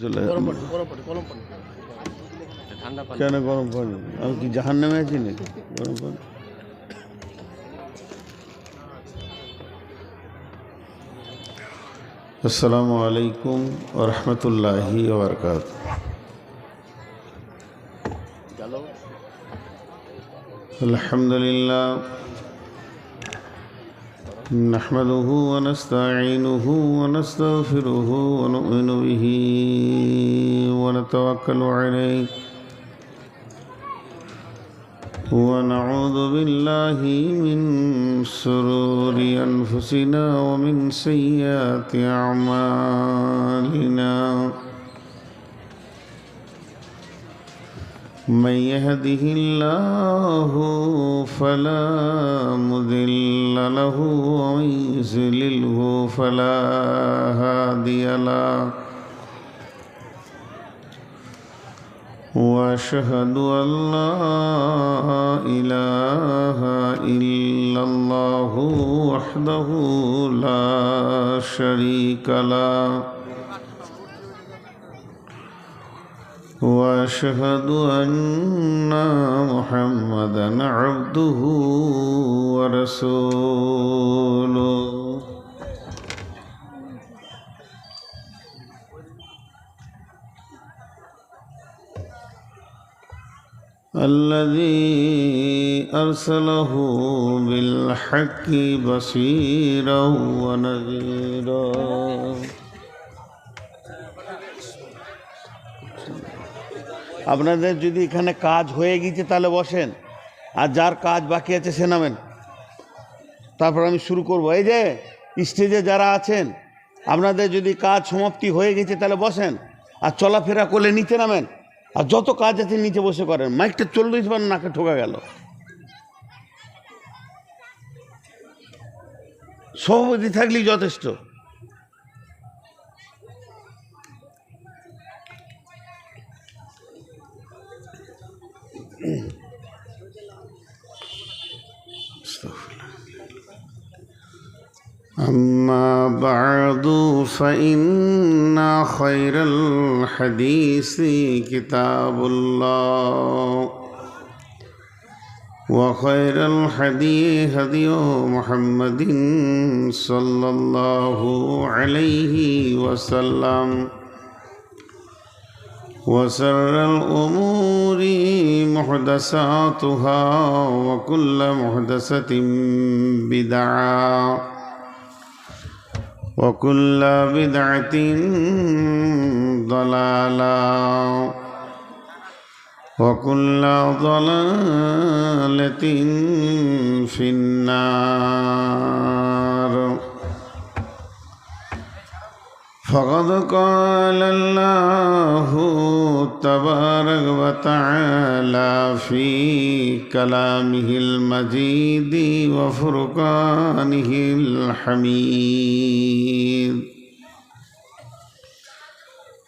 চলে ঠান্ডা পানি কেন গরম পানি? আমি কি জাহান নামে আছি নাকি গরম পানি? আসসালামু আলাইকুম ওয়া রাহমাতুল্লাহি ওয়া বারাকাতুহু। আলহামদুলিল্লাহ نحمده ونستعينه ونستغفره ونؤمن به ونتوكل عليه ونعوذ بالله من شرور أنفسنا ومن سيئات أعمالنا من يهده الله فلا مضل له ومن يضلله فلا هادي له وأشهد أن لا إله إلا الله وحده لا شريك له وأشهد أن محمدًا عبده ورسوله الذي أرسله بالحق بشيرًا ونذيرًا আপনাদের যদি এখানে কাজ হয়ে গেছে তাহলে বসেন, আর যার কাজ বাকি আছে সে নামেন, তারপর আমি শুরু করব। এই যে স্টেজে যারা আছেন, আপনাদের যদি কাজ সমাপ্তি হয়ে গেছে তাহলে বসেন, আর চলাফেরা করলে নিচে নামেন, আর যত কাজ আছে নিচে বসে করেন। মাইকটা 40 বার নাকে ঠোকা গেল। সভাপতি থাকলেই যথেষ্ট। أما بعد فإن خير الحديث كتاب الله وخير الهدي هدي محمد صلى الله عليه وسلم وشر الأمور محدثاتها وكل محدثة بدعة وكل بدعة ضلالة وكل ضلالة في النار. فقد قال الله تبارك وتعالى في كلامه المجيد وفرقانه الحميد: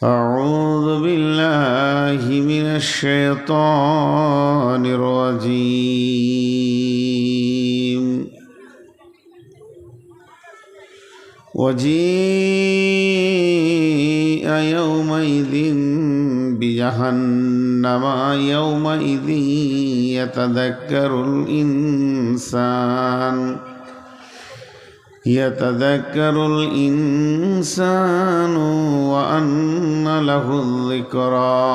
أعوذ بالله من الشيطان الرجيم. وجيء يومئذ بجهنم يومئذ يتذكر الإنسان وأن له الذكرى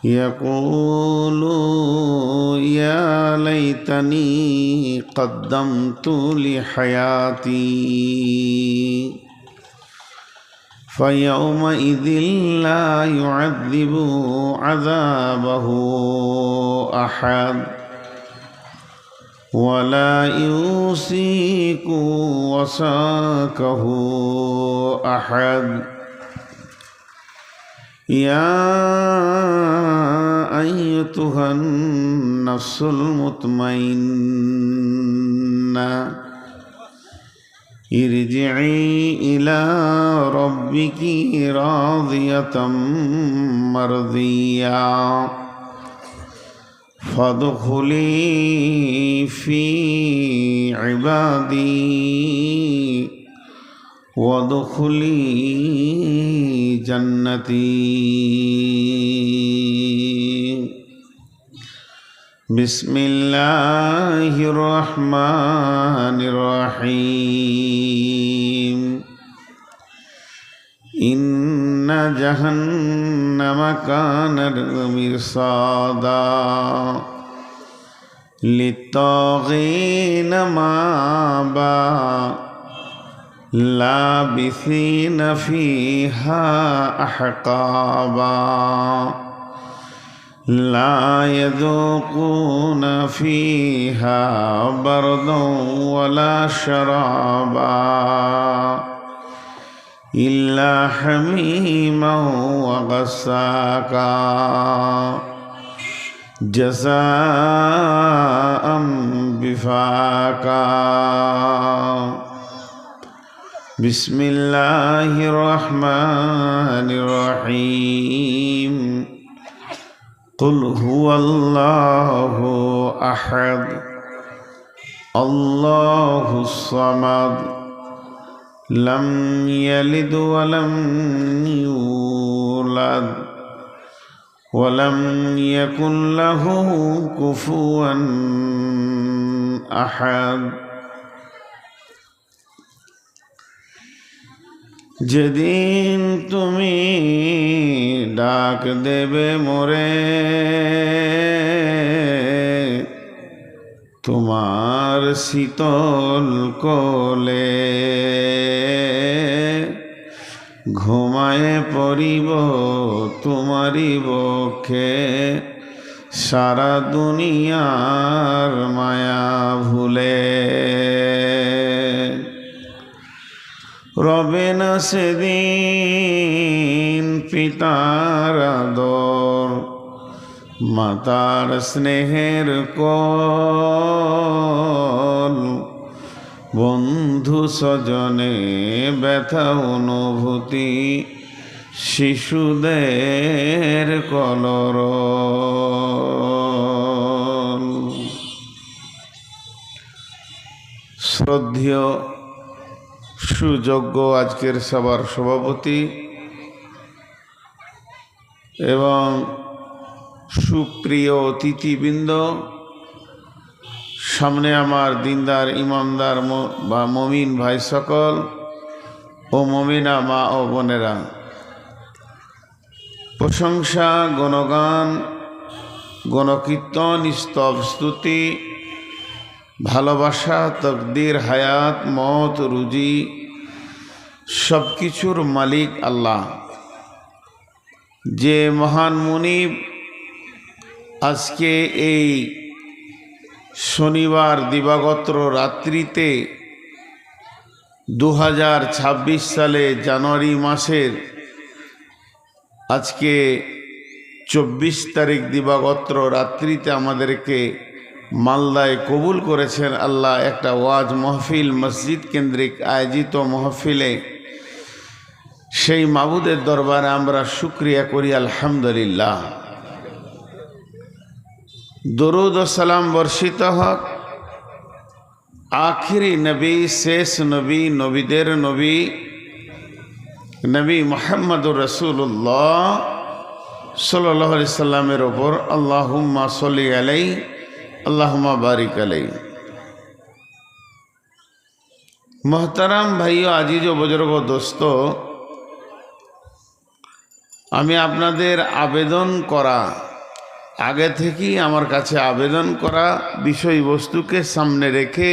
يقول يا ليتني قدمت لحياتي فيومئذ لا يعذب عذابه أحد ولا يوثق وثاقه أحد. يا أيتها النفس المطمئنة ارجعي إلى ربك راضية مرضية فادخلي في عبادي وادخلي جنتي بسم الله الرحمن الرحيم إن جهنم كانت مرصادا للطاغين مآبا لابثين فيها أحقابا لا يذوقون فيها بردا ولا شرابا إلا حميما وغساقا جزاء وفاقا بسم الله الرحمن الرحيم قل هو الله أحد الله الصمد لم يلد ولم يولد ولم يكن له كفوا أحد যেদিন তুমি ডাক দেবে মোরে তোমার শীতল কোলে ঘুমায় পড়িব তোমারি বক্ষে সারা দুনিয়ার মায়া ভুলে রবে না সেদিন পিতার আদর মাতার স্নেহের কল বন্ধু স্বজনে ব্যথা অনুভূতি শিশুদের কলরল। শ্রদ্ধেয় সুযোগ্য আজকের সভার সভাপতি এবং সুপ্রিয় অতিথিবৃন্দ, সামনে আমার দিনদার ইমানদার বা মমিন ভাই সকল ও মমিনা মা ও বোনেরা, প্রশংসা গণগান গণকীর্তন স্তব স্তুতি ভালোবাসা তকদির হায়াত মত রুজি সব কিছুর মালিক আল্লাহ, যে মহান মুনিব আজকে এই শনিবার দিবাগত রাত্রিতে 2026 সালে জানুয়ারি মাসের আজকে 24 তারিখ দিবাগত রাত্রিতে আমাদেরকে মালদায় কবুল করেছেন আল্লাহ। একটা ওয়াজ মাহফিল মসজিদ কেন্দ্রিক আয়োজিত মাহফিলে সেই মাবুদের দরবারে আমরা শুকরিয়া করি আলহামদুলিল্লাহ। দরুদ ও সালাম বর্ষিত হক আখিরি নবী শেষ নবী নবীদের নবী নবী মুহাম্মদুর রাসূলুল্লাহ সাল্লাল্লাহু আলাইহি সাল্লামের ওপর আল্লাহুম্মা সাল্লি আলাইহি আল্লাহুম্মা বারিক আলাইহি। মোহতারাম ভাইও আজিজ ও বুজুর্গ দোস্ত, আমি আপনাদের আবেদন করা আগে থেকেই আমার কাছে আবেদন করা বিষয়বস্তুকে সামনে রেখে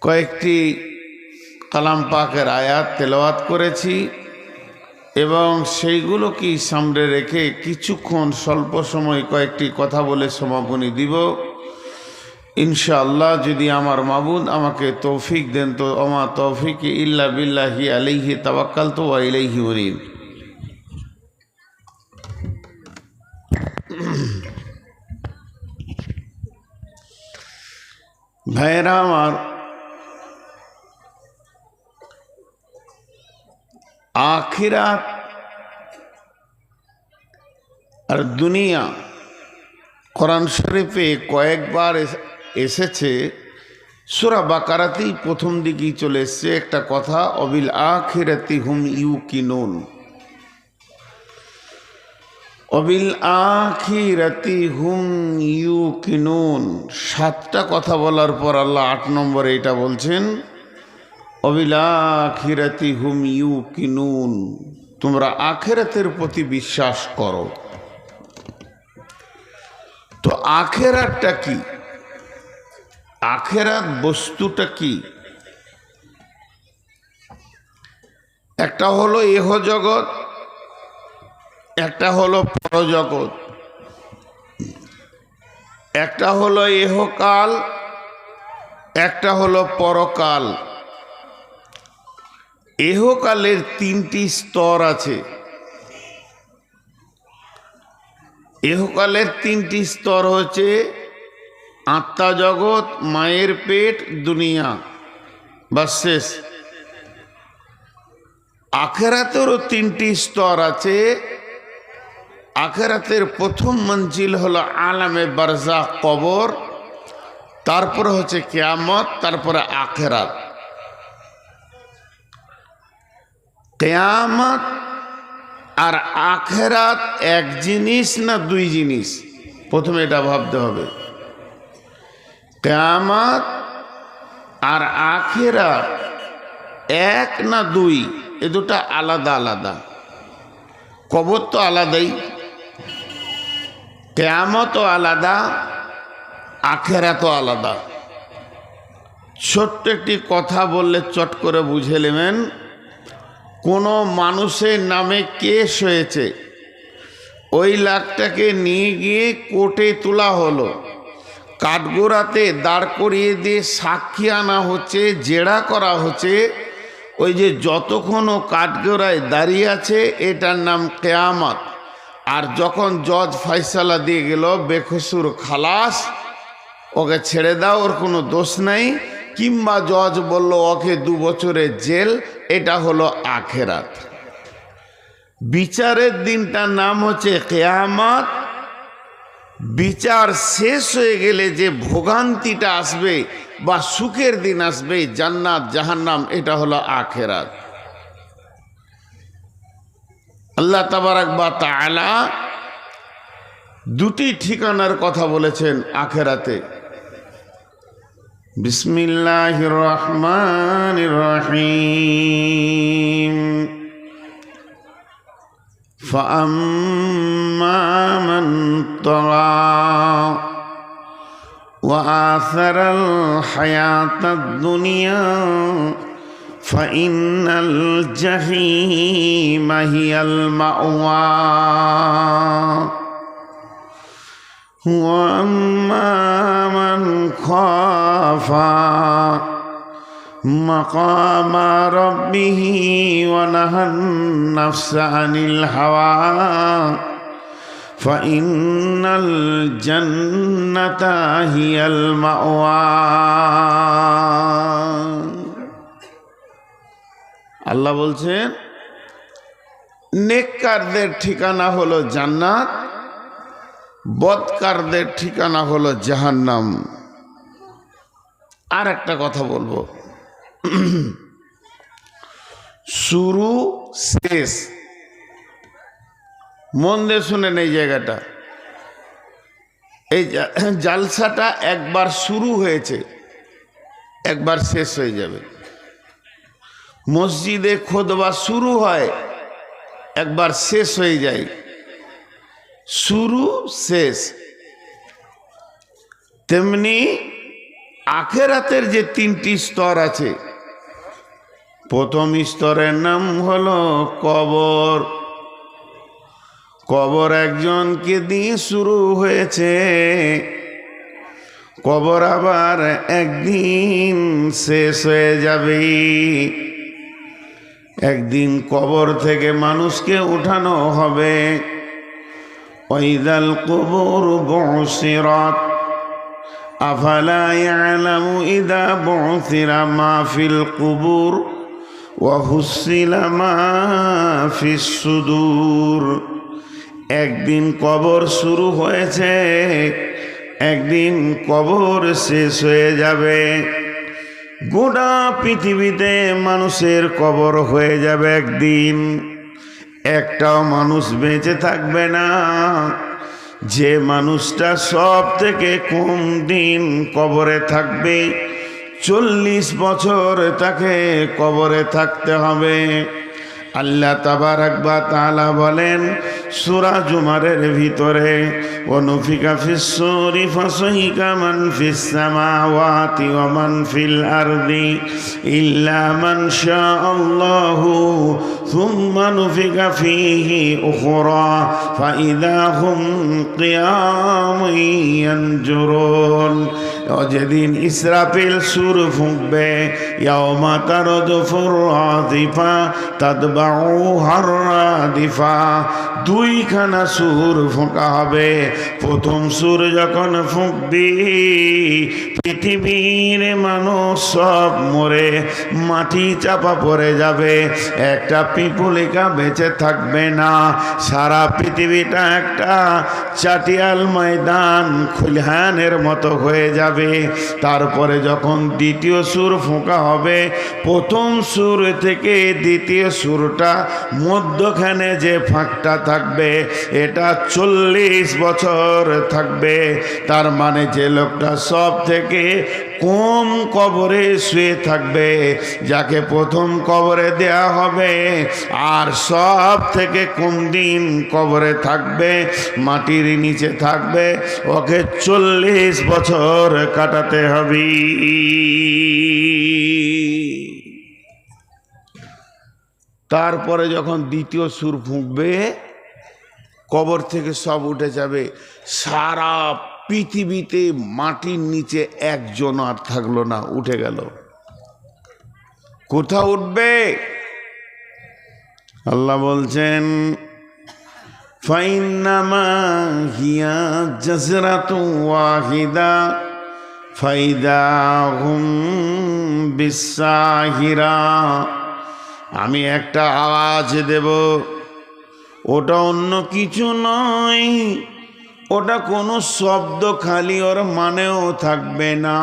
কয়েকটি কালাম পাকের আয়াত তেলাওয়াত করেছি এবং সেইগুলোকে সামনে রেখে কিছুক্ষণ স্বল্প সময় কয়েকটি কথা বলে সমাপনী দিব ইনশাআল্লাহ। যদি আমার মাবুদ আমাকে তৌফিক দেন তো আমা তৌফিক ইল্লা বিল্লাহি আলাইহি তাওয়াক্কালতু ওয়া ইলাইহি উনীব। ভাইরা আমার, আখিরাত আর দুনিয়া কোরআন শরীফে কয়েকবার এসেছে সূরা বাকারাতেই প্রথম দিকেই চলে এসছে একটা কথা, অবিল আখিরাতি হুম ইউকিনুন। অবিল আখিরাতি হুম ইউকিনুন, 7টা কথা বলার পর আল্লাহ 8 নম্বরে এটা বলছেন, অবিল আখিরাতি হুম ইউকিনুন, তোমরা আখিরাতের প্রতি বিশ্বাস করো। তো আখিরাতটা কি? আখিরাত বস্তুটা কি? একটা হলো ইহ জগৎ, একটা হলো পরজগৎ, একটা হলো ইহকাল, একটা হলো পরকাল। ইহকালের 3টি স্তর আছে। ইহকালের 3টি স্তর হচ্ছে আত্মা জগৎ, মায়ের পেট, দুনিয়া, বাস শেষ। আখিরাতেরও 3টি স্তর আছে। আখিরাতের প্রথম মঞ্জিল হলো আলামে বারজাখ, কবর, তারপরে হচ্ছে কিয়ামত, তারপরে আখিরাত। কিয়ামত আর আখিরাত এক জিনিস না 2 জিনিস? প্রথমে এটা ভাবতে হবে। কিয়ামত আর আখিরাত এক না 2? এ দুটা আলাদা আলাদা। কবর তো আলাদাই, কিয়ামতও আলাদা, আখিরাতও আলাদা। ছোট্ট একটি কথা বললে চট করে বুঝে নেবেন। কোনো মানুষের নামে কেস হয়েছে, ওই লাখটাকে নিয়ে গিয়ে কোর্টে তোলা হলো, কাঠগোড়াতে দাঁড় করিয়ে দিয়ে সাক্ষী আনা হচ্ছে, জেরা করা হচ্ছে। ওই যে যতক্ষণ ও কাঠগোড়ায় দাঁড়িয়ে আছে এটার নাম কিয়ামত। আর যখন জজ ফয়সালা দিয়ে গেল বেকসুর খালাস, ওকে ছেড়ে দাও, ওর কোনো দোষ নাই, কিংবা জজ বলল ওকে 2 বছরের জেল, এটা হলো আখিরাত। বিচারের দিনটার নাম হচ্ছে কিয়ামত। বিচার শেষ হয়ে গেলে যে ভোগান্তিটা আসবে বা সুখের দিন আসবে, জান্নাত জাহান্নাম, এটা হলো আখিরাত। আল্লাহ তাবারাক ওয়া তাআলা 2টি ঠিকানার কথা বলেছেন আখিরাতে। বিসমিল্লাহির রহমানির রহিম। ফাআম্মা মান তাগা ওয়া আসারাল হায়াতাদ দুনিয়া ফাইন্নাল জাহিমা হিয়াল মাওয়া ওয়া আম্মা মান খাফা মাকামা রাব্বিহি ওয়া নাহান নাফসা আনিল হাওয়া ফাইন্নাল জান্নাতা হিয়াল মাওয়া। আল্লাহ বলছেন নেককারদের ঠিকানা হলো জান্নাত, বদকারদের ঠিকানা হলো জাহান্নাম। আর একটা কথা বলবো, শুরু শেষ, মন দিয়ে শুনেন এই জায়গাটা। এই জালসাটা একবার শুরু হয়েছে, একবার শেষ হয়ে যাবে। মসজিদে খুতবা শুরু হয়, একবার শেষ হয়ে যায়। শুরু শেষ। তেমনি আখিরাতের যে 3টি স্তর আছে, প্রথম স্তরের নাম হলো কবর। কবর একজনকে দিয়ে শুরু হয়েছে, কবর আবার একদিন শেষ হয়ে যাবে। একদিন কবর থেকে মানুষকে উঠানো হবে। ওয়াইদাল কুবুর বুসিরাত আফালা ইয়ালামু ইযা বুসিরা মা ফিল কুবুর ওয়া হুসিলা মা ফিস সুদূর। একদিন কবর শুরু হয়েছে, একদিন কবর শেষ হয়ে যাবে। গোটা পৃথিবীতে মানুষের কবর হয়ে যাবে একদিন, একটাও মানুষ বেঁচে থাকবে না। যে মানুষটা সব থেকে কম দিন কবরে থাকবে, 40 বছর তাকে কবরে থাকতে হবে। আল্লাহ তাবারাক ওয়া তাআলা বলেন সূরা জুমারের ভিতরে, ওয়ানুফিকা ফিস-সূরি ফাসইকা মান ফিস-সামাওয়াতি ওয়া মান ফিল আরদি ইল্লা মান শাআল্লাহু সুম্মা নুফিকা ফীহি উখরা ফাইযা হুম কিয়ামুন ইয়ানজুরুন। যেদিন ইসরাফিল সুর ফুঁকবে, ইয়াওমা তারজুফুর রাদিফা তাতবাউহার রাদিফা, দুইখানা সুর ফোঁকা হবে। প্রথম সুর যখন ফুঁকবি, পৃথিবীর মানুষ সব মরে মাটি চাপা পড়ে যাবে, একটা পিপুলিকা বেঁচে থাকবে না। সারা পৃথিবীটা একটা চাটিয়াল ময়দান খুলহানের মতো হয়ে যাবে। তারপরে যখন দ্বিতীয় সুর ফোঁকা হবে, প্রথম সুর থেকে দ্বিতীয় সুরটা মধ্যখানে যে ফাঁকটা থাকবে, এটা 40 বছর থাকবে। তার মানে যে লোকটা সব থেকে কম কবরে শুয়ে থাকবে, যাকে প্রথম কবরে দেয়া হবে, আর সব থেকে কম দিন কবরে থাকবে, মাটির নিচে থাকবে, ওকে 40 বছর কাটাতে হবে। তারপরে যখন দ্বিতীয় সুর ফুঁকবে, কবর থেকে সব উঠে যাবে, সারা পৃথিবীতে মাটির নিচে একজন আর থাকলো না, উঠে গেল। কোথাও উঠবে? আল্লাহ বলছেন ফাইন্নামা হিয়া জাজরাতু ওয়াহিদা ফাইদা হুম বিসাহিরা। আমি একটা আওয়াজ দেব, ওটা অন্য কিছু নয়, ওটা কোনো শব্দ খালি, ওর মানেও থাকবে না,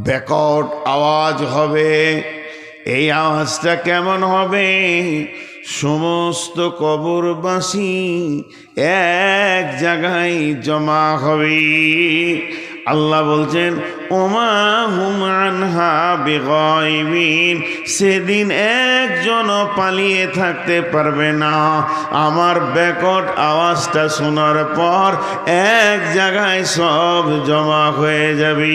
ব্যাকট আওয়াজ হবে। এই আওয়াজটা কেমন হবে? সমস্ত কবরবাসী এক জায়গায় জমা হবে। আল্লাহ বলছেন ওমা হুম আনহা বিগাইবিন, সেদিন একজনও পালিয়ে থাকতে পারবে না। আমার ব্যাকট আওয়াজটা শোনার পর এক জায়গায় সব জমা হয়ে যাবে।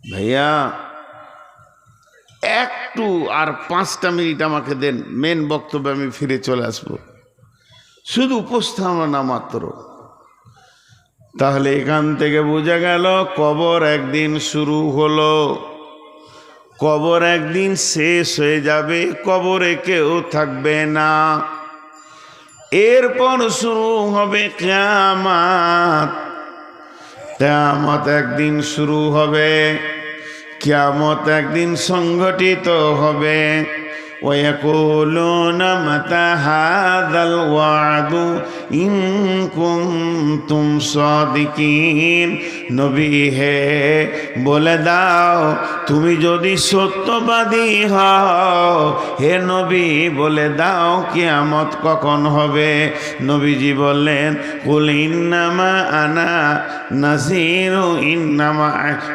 ভাইয়া একটু আর 5টা মিনিট আমাকে দেন, মেন বক্তব্যে আমি ফিরে চলে আসবো, শুধু উপস্থাপনা মাত্র। তাহলে এখান থেকে বোঝা গেল কবর একদিন শুরু হলো, কবর একদিন শেষ হয়ে যাবে, কবরে কেউ থাকবে না। এরপর শুরু হবে কিয়ামত। কিয়ামত একদিন শুরু হবে, কিয়ামত একদিন সংগঠিত হবে। ويقولون متى هذا الوعد إن كنتم صادقين। নবী হে বলে দাও, তুমি যদি সত্যবাদী হও, হে নবী বলে দাও কিয়ামত কখন হবে। নবীজি বললেন কুল ইন্নামা আনা নাযীরু ইন্নামা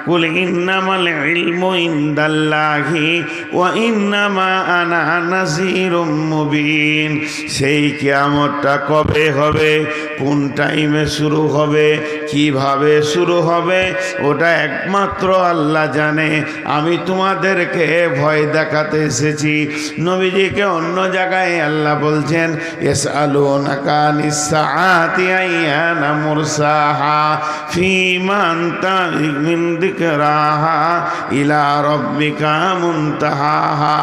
কুল ইন্নামাল ইলমু ইনদাল্লাহি ওয়া ইন্নামা আনা নাযীরুম মুবিন। সেই কিয়ামতটা কবে হবে, কোন টাইমে শুরু হবে, কিভাবে শুরু হবে, ওটা একমাত্র আল্লাহ জানে। আমি তোমাদেরকে ভয় দেখাতে এসেছি। নবীজিকে অন্য জায়গায় আল্লাহ বলছেন ইয়াসআলুনাকা আনিস সাআতি আইয়ানা মুরসাহা ফীমা আনতা মিন যিকরাহা ইলা রাব্বিকা মুনতাহাহা।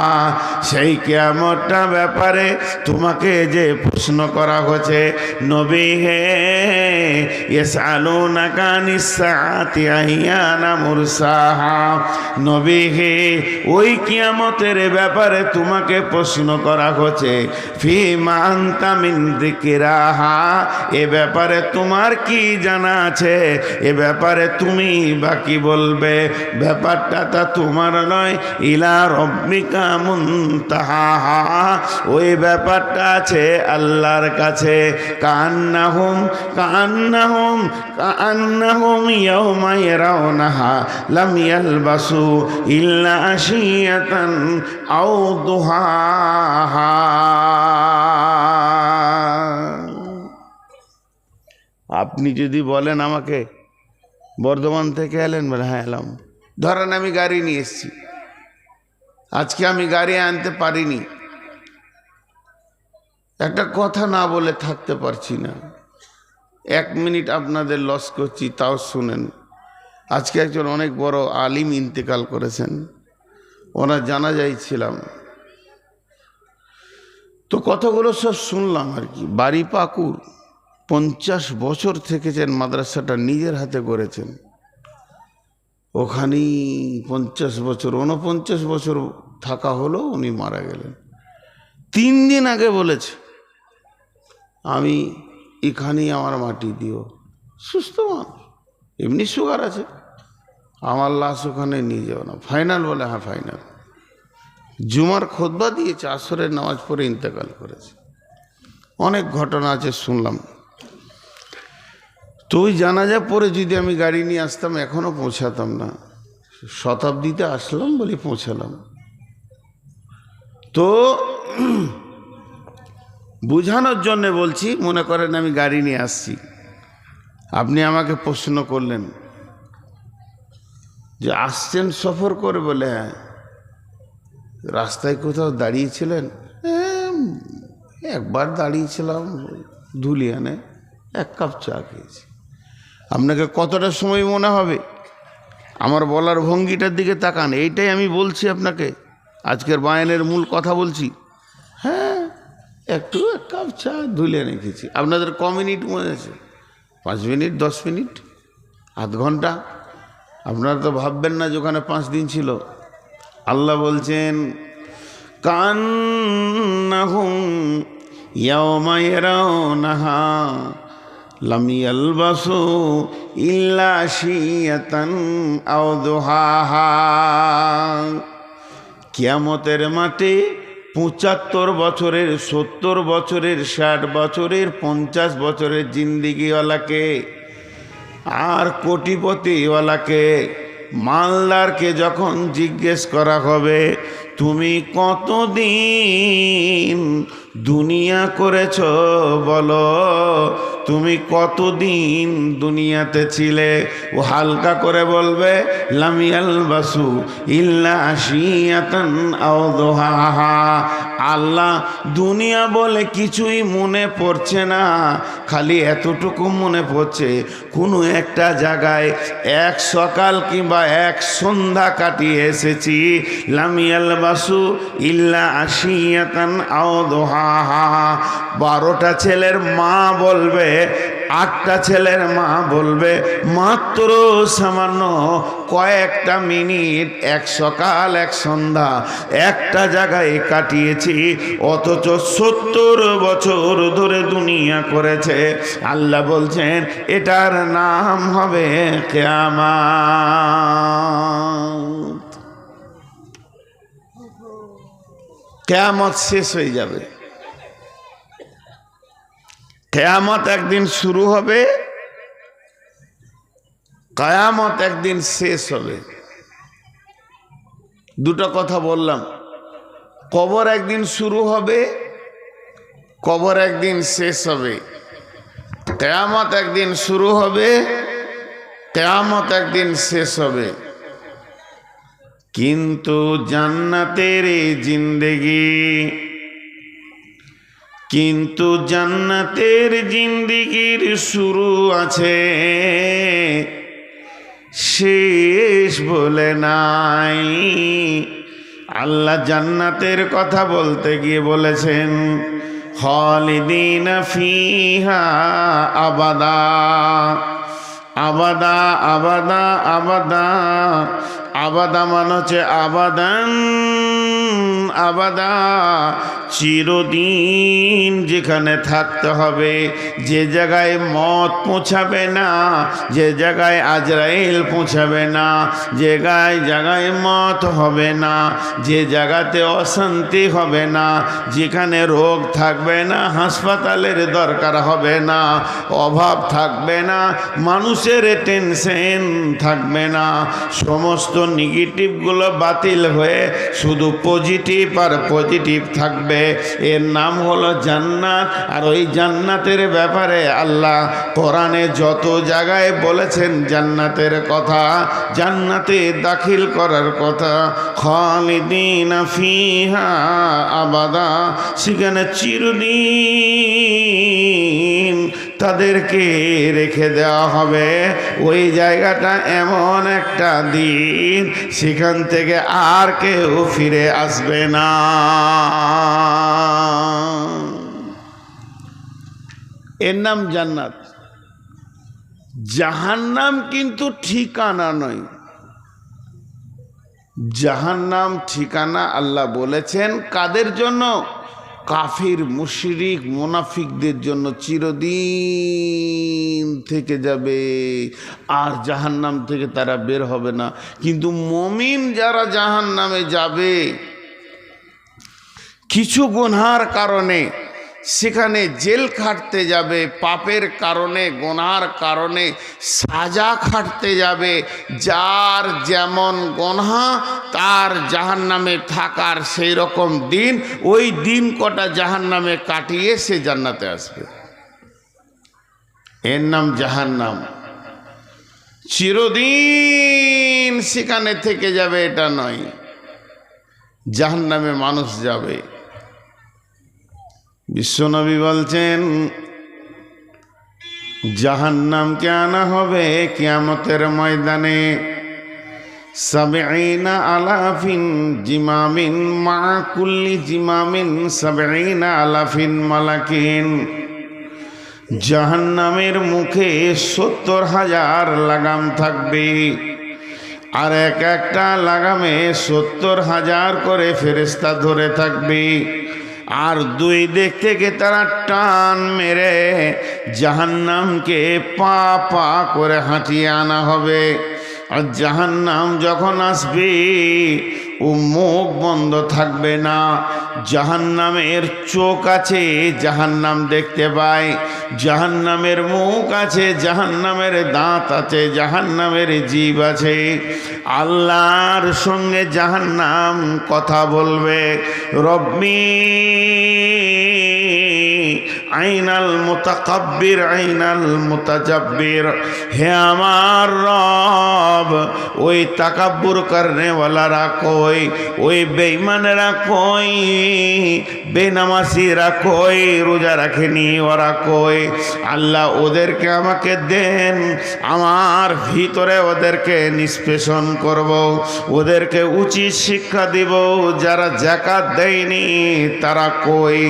সেই কিয়ামতটা ব্যাপারে তোমাকে যে প্রশ্ন করা হচ্ছে, নবী হে ইয়াসআলুনাকা আনিস সাআতি আইয়ানা মুরসাহা, নবী হে ওই কিয়ামতের ব্যাপারে তোমাকে প্রশ্ন করা হচ্ছে। ফিমা আনতা মিন যিকরিহা, এ ব্যাপারে তোমার কি জানা আছে, এ ব্যাপারে তুমি বাকি বলবে, ব্যাপারটা তা তোমার নয়। ইলা রব্বিকা মুনতাহা, ওই ব্যাপারটা আছে আল্লাহর কাছে। কান্নাহুম ইয়াওমা ইয়ারাউনাহা লাম ইয়ালবাসু ইল্লা আশিয়াতান আও দুহাহা। আপনি যদি বলেন আমাকে বর্ধমান থেকে এলেন, বলে হ্যাঁ এলাম, ধরেন আমি গাড়ি নিয়ে এসেছি, আজকে আমি গাড়ি আনতে পারিনি, একটা কথা না বলে থাকতে পারছি না, 1 মিনিট আপনাদের লস করছি, তাও শুনেন। আজকে একজন অনেক বড় আলিম ইন্তেকাল করেছেন, ওনার জানাজায় ছিলাম, তো কথাগুলো সব শুনলাম আর কি। বাড়ি পাকুর, 50 বছর থেকেছেন, মাদ্রাসাটা নিজের হাতে করেছেন, ওখানেই 50 বছর 49 বছর থাকা হলো, উনি মারা গেলেন। 3 দিন আগে বলেছে আমি এখানেই আমার মাটি দিও, সুস্থ মানুষ, এমনি সুগার আছে, আমার লাশ ওখানে নিয়ে যাও না। ফাইনাল বলে হ্যাঁ ফাইনাল। জুমার খুতবা দিয়েছে, আসরের নামাজ পড়ে ইন্তেকাল করেছে। অনেক ঘটনা আছে শুনলাম। তো ওই জানাজা পরে যদি আমি গাড়ি নিয়ে আসতাম এখনো পৌঁছাতাম না, শতাব্দীতে আসলাম বলে পৌঁছালাম। তো বোঝানোর জন্য বলছি, মনে করেন আমি গাড়ি নিয়ে আসছি, আপনি আমাকে প্রশ্ন করলেন যে আসছেন সফর করে, বলে হ্যাঁ। রাস্তায় কোথাও দাঁড়িয়েছিলেন? একবার দাঁড়িয়েছিলাম ধুলিয়ানে, 1 কাপ চা খেয়েছি। আপনাকে কতটা সময় মনে হবে? আমার বলার ভঙ্গিটার দিকে তাকান, এইটাই আমি বলছি আপনাকে, আজকের বায়ানের মূল কথা বলছি। হ্যাঁ, 1 কাপ চা ধুলিয়ানে খেয়েছি। আপনাদের ক মিনিট মনে আছে? 5 মিনিট, 10 মিনিট, আধ ঘন্টা? আপনারা তো ভাববেন না যে ওখানে 5 দিন ছিল। আল্লাহ বলছেন কান্নাহুম ইয়াওমা ইয়ারাউনাহা লাম ইয়ালবাসু ইল্লা আশিয়াতান আও দুহাহা। কিয়ামতের মাঠে 75 বছরের, 70 বছরের, 60 বছরের, 50 বছরের জিন্দিগিওয়ালাকে আর কোটিপতিওয়ালাকে, মালদারকে যখন জিজ্ঞেস করা হবে তুমি কতদিন দুনিয়া করেছ বলো, তুমি কতদিন দুনিয়াতে ছিলে, ও হালকা করে বলবে লাম ইয়ালবাসু ইল্লা আশিয়াতান আও দুহাহা। আল্লাহ দুনিয়া বলে কিছুই মনে পড়ছে না, খালি এতটুকু মনে পড়ছে কোনো একটা জায়গায় 1 সকাল কিংবা 1 সন্ধ্যা কাটিয়ে এসেছি। লাম ইয়ালবাসু ইল্লা আশিয়াতান আও দুহাহা। 12টা ছেলের মা বলবে, 8টা ছেলের মা বলবে মাত্র সামান্য কয়েকটা মিনিট, 1 সকাল 1 সন্ধ্যা একটা জায়গায় কাটিয়েছি, অথচ 70 বছর ধরে দুনিয়া করেছে। আল্লাহ বলছেন এটার নাম হবে কিয়ামত। কিয়ামত শেষ হয়ে যাবে, কিয়ামত একদিন শুরু হবে, কিয়ামত একদিন শেষ হবে। 2টা কথা বললাম, কবর একদিন শুরু হবে, কবর একদিন শেষ হবে। কিয়ামত একদিন শুরু হবে, কিয়ামত একদিন শেষ হবে। কিন্তু জান্নাতের জিন্দেগি, কিন্তু জান্নাতের জিন্দেগির শুরু আছে, শেষ বলে নাই। আল্লাহ জান্নাতের কথা বলতে গিয়ে বলেছেন খালিদিনা ফিহা আবাদা আবাদা আবাদা আবাদা আবাদা মানে হচ্ছে আবাদান আবাদা, চিরদিন যেখানে থাকতে হবে, যে জায়গায় মত পৌঁছাবে না, যে জায়গায় আজরাইল পৌঁছাবে না, যে জায়গায় মত হবে না, যে জায়গাতে অশান্তি হবে না, যেখানে রোগ থাকবে না, হাসপাতালের দরকার হবে না, অভাব থাকবে না, মানুষের টেনশন থাকবে না, সমস্ত নেগেটিভগুলো বাতিল হয়ে শুধু পজিটিভ আর পজিটিভ থাকবে। এর নাম হলো জান্নাত। আর ওই জান্নাতের ব্যাপারে আল্লাহ কোরআনে যত জায়গায় বলেছেন জান্নাতের কথা, জান্নাতে দাখিল করার কথা, খালিদিনা ফিহা আবাদা, সেখানে চিরদিন তাদেরকে রেখে দেওয়া হবে। ওই জায়গাটা এমন একটা দিন, সেখান থেকে আর কেউ ফিরে আসবে না। এর নাম জান্নাত। জাহান্নাম কিন্তু ঠিকানা নয়। জাহান্নাম ঠিকানা আল্লাহ বলেছেন কাদের জন্য? কাফির, মুশরিক, মুনাফিকদের জন্য চিরদিন থেকে যাবে, আর জাহান্নাম থেকে তারা বের হবে না। কিন্তু মুমিন যারা জাহান্নামে যাবে, কিছু গুনার কারণে সেখানে জেল খাটতে যাবে, পাপের কারণে, গুনার কারণে সাজা খাটতে যাবে। যার যেমন গুনাহ তার জাহান্নামে থাকার সেই রকম দিন, ওই দিন কটা জাহান্নামে কাটিয়ে সে জান্নাতে আসবে। এর নাম জাহান্নাম। চিরদিন সেখানে থেকে যাবে এটা নয়, জাহান্নামে মানুষ যাবে। বিশ্বনবী বলছেন জাহান্নামকে আনা হবে কিয়ামতের ময়দানে, সাবঈনা আলাফিন জিমামিন মা কুল্লি জিমামিন সাবঈনা আলাফিন মালাকিন। জাহান্নামের মুখে 70,000 লাগাম থাকবে, আর এক একটা লাগামে 70,000 করে ফেরেশতা ধরে থাকবে। আর দুই দিক থেকে তারা টান মেরে জাহান্নামকে পা পা করে হাঁটিয়ে আনা হবে। আর জাহান্নাম যখন আসবে, ও মুখ বন্ধ থাকবে না। জাহান্নামের চোখ আছে, জাহান্নাম দেখতে পায়। জাহান্নামের মুখ আছে, জাহান্নামের দাঁত আছে, জাহান্নামের জিভ আছে। আল্লাহর সঙ্গে জাহান্নাম কথা বলবে, রব্বি আইনাল মুতাকাব্বির আইনাল মুতাজাব্বির, হে আমার রব, ওই তাকাব্বুর করনেওয়ালারা কই, ওই বেঈমানেরা কই, বেনামাজিরা কই, রোজা রাখেনি ওরা কই। আল্লাহ ওদেরকে আমাকে দেন, আমার ভিতরে ওদেরকে নিষ্পেষণ করব, ওদেরকে উচিত শিক্ষা দিব। যারা যাকাত দেয়নি তারা কই?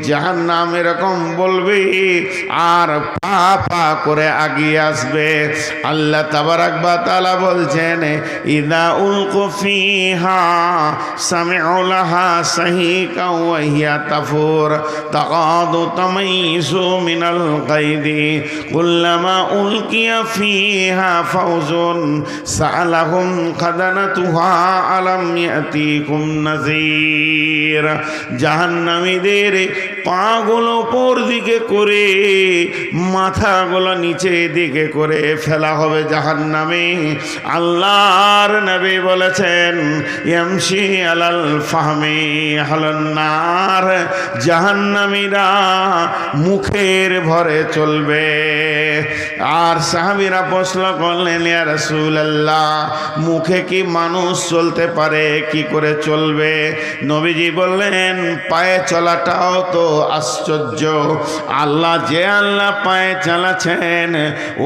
জাহান্নাম এরকম বলবে, আর পা পা করে আগিয়ে আসবে। আল্লাহ তাবারাক ওয়া তাআলা বলছেন, ইযা উলকু ফিহা সামিউ লাহা সাহিকা ওয়া হিয়া তাফুর তাকাদু তামাইযু মিনাল গায়দি কুল্লামা উলকিয়া ফিহা ফাওজুন সাআলাহুম খাদানাতুহা আলাম ইয়াতিকুম নাযীর। জাহান্নামীদের পাগুলো উপর দিকে করে, মাথাগুলো নিচে দিকে করে ফেলা হবে জাহান্নামে। আল্লাহর নবী বলেছেন, ইয়ামশি আলাল ফাহমি আহলুন নার, জাহান্নামীরা মুখের ভরে চলবে। আর সাহাবীরা প্রশ্ন করলেন, ইয়া রাসূলুল্লাহ, মুখে কি মানুষ চলতে পারে? কি করে চলবে? নবীজি বললেন, পায়ে চলাটাও তো আশ্চর্য আল্লাহ যে আল্লাহ পায়ে চালাচ্ছেন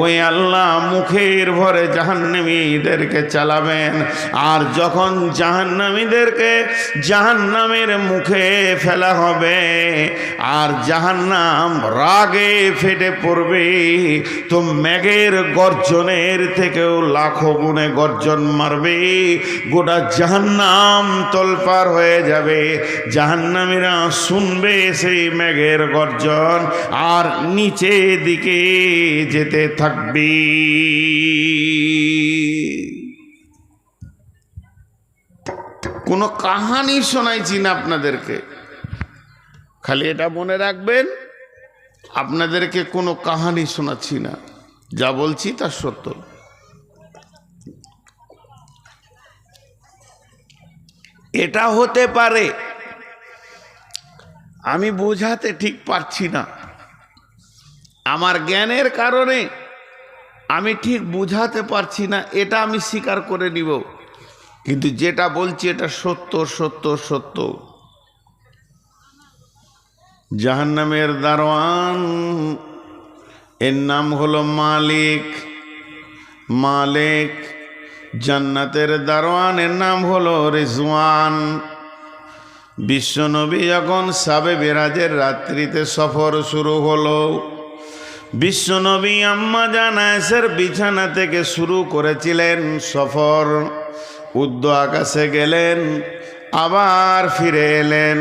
ওই আল্লাহ মুখের ভরে জাহান্নামীদেরকে চালাবেন। আর যখন জাহান্নামীদেরকে জাহান্নামের মুখে ফেলা হবে আর জাহান্নাম রাগে ফেটে পড়বে, তো মেঘের গর্জনের থেকেও লাখো গুণে গর্জন মারবে, গোটা জাহান্নাম তোলপাড় হয়ে যাবে। জাহান্নামীরা শুনবে সেই মেঘের গর্জন আর নিচে দিকে যেতে থাকবে। কোনো কাহানি শোনাইছি না আপনাদেরকে, খালি এটা মনে রাখবেন আপনাদেরকে কোনো কাহানি শোনাচ্ছি না, যা বলছি তা সত্য। এটা হতে পারে, আমি বোঝাতে ঠিক পারছি না, আমার জ্ঞানের কারণে আমি ঠিক বুঝাতে পারছি না, এটা আমি স্বীকার করে নিব, কিন্তু যেটা বলছি এটা সত্য সত্য সত্য। জাহান্নামের দারোয়ান এর নাম হলো মালিক। মালিক জান্নাতের দারোয়ানের নাম হলো রিজওয়ান। বিশ্বনবী যখন সাবে বেরাজের রাত্রিতে সফর শুরু হলো, বিশ্বনবী আম্মা জান আয়েশার বিছানা থেকে শুরু করেছিলেন সফর। উর্দু আকাশে গেলেন, আবার ফিরে এলেন।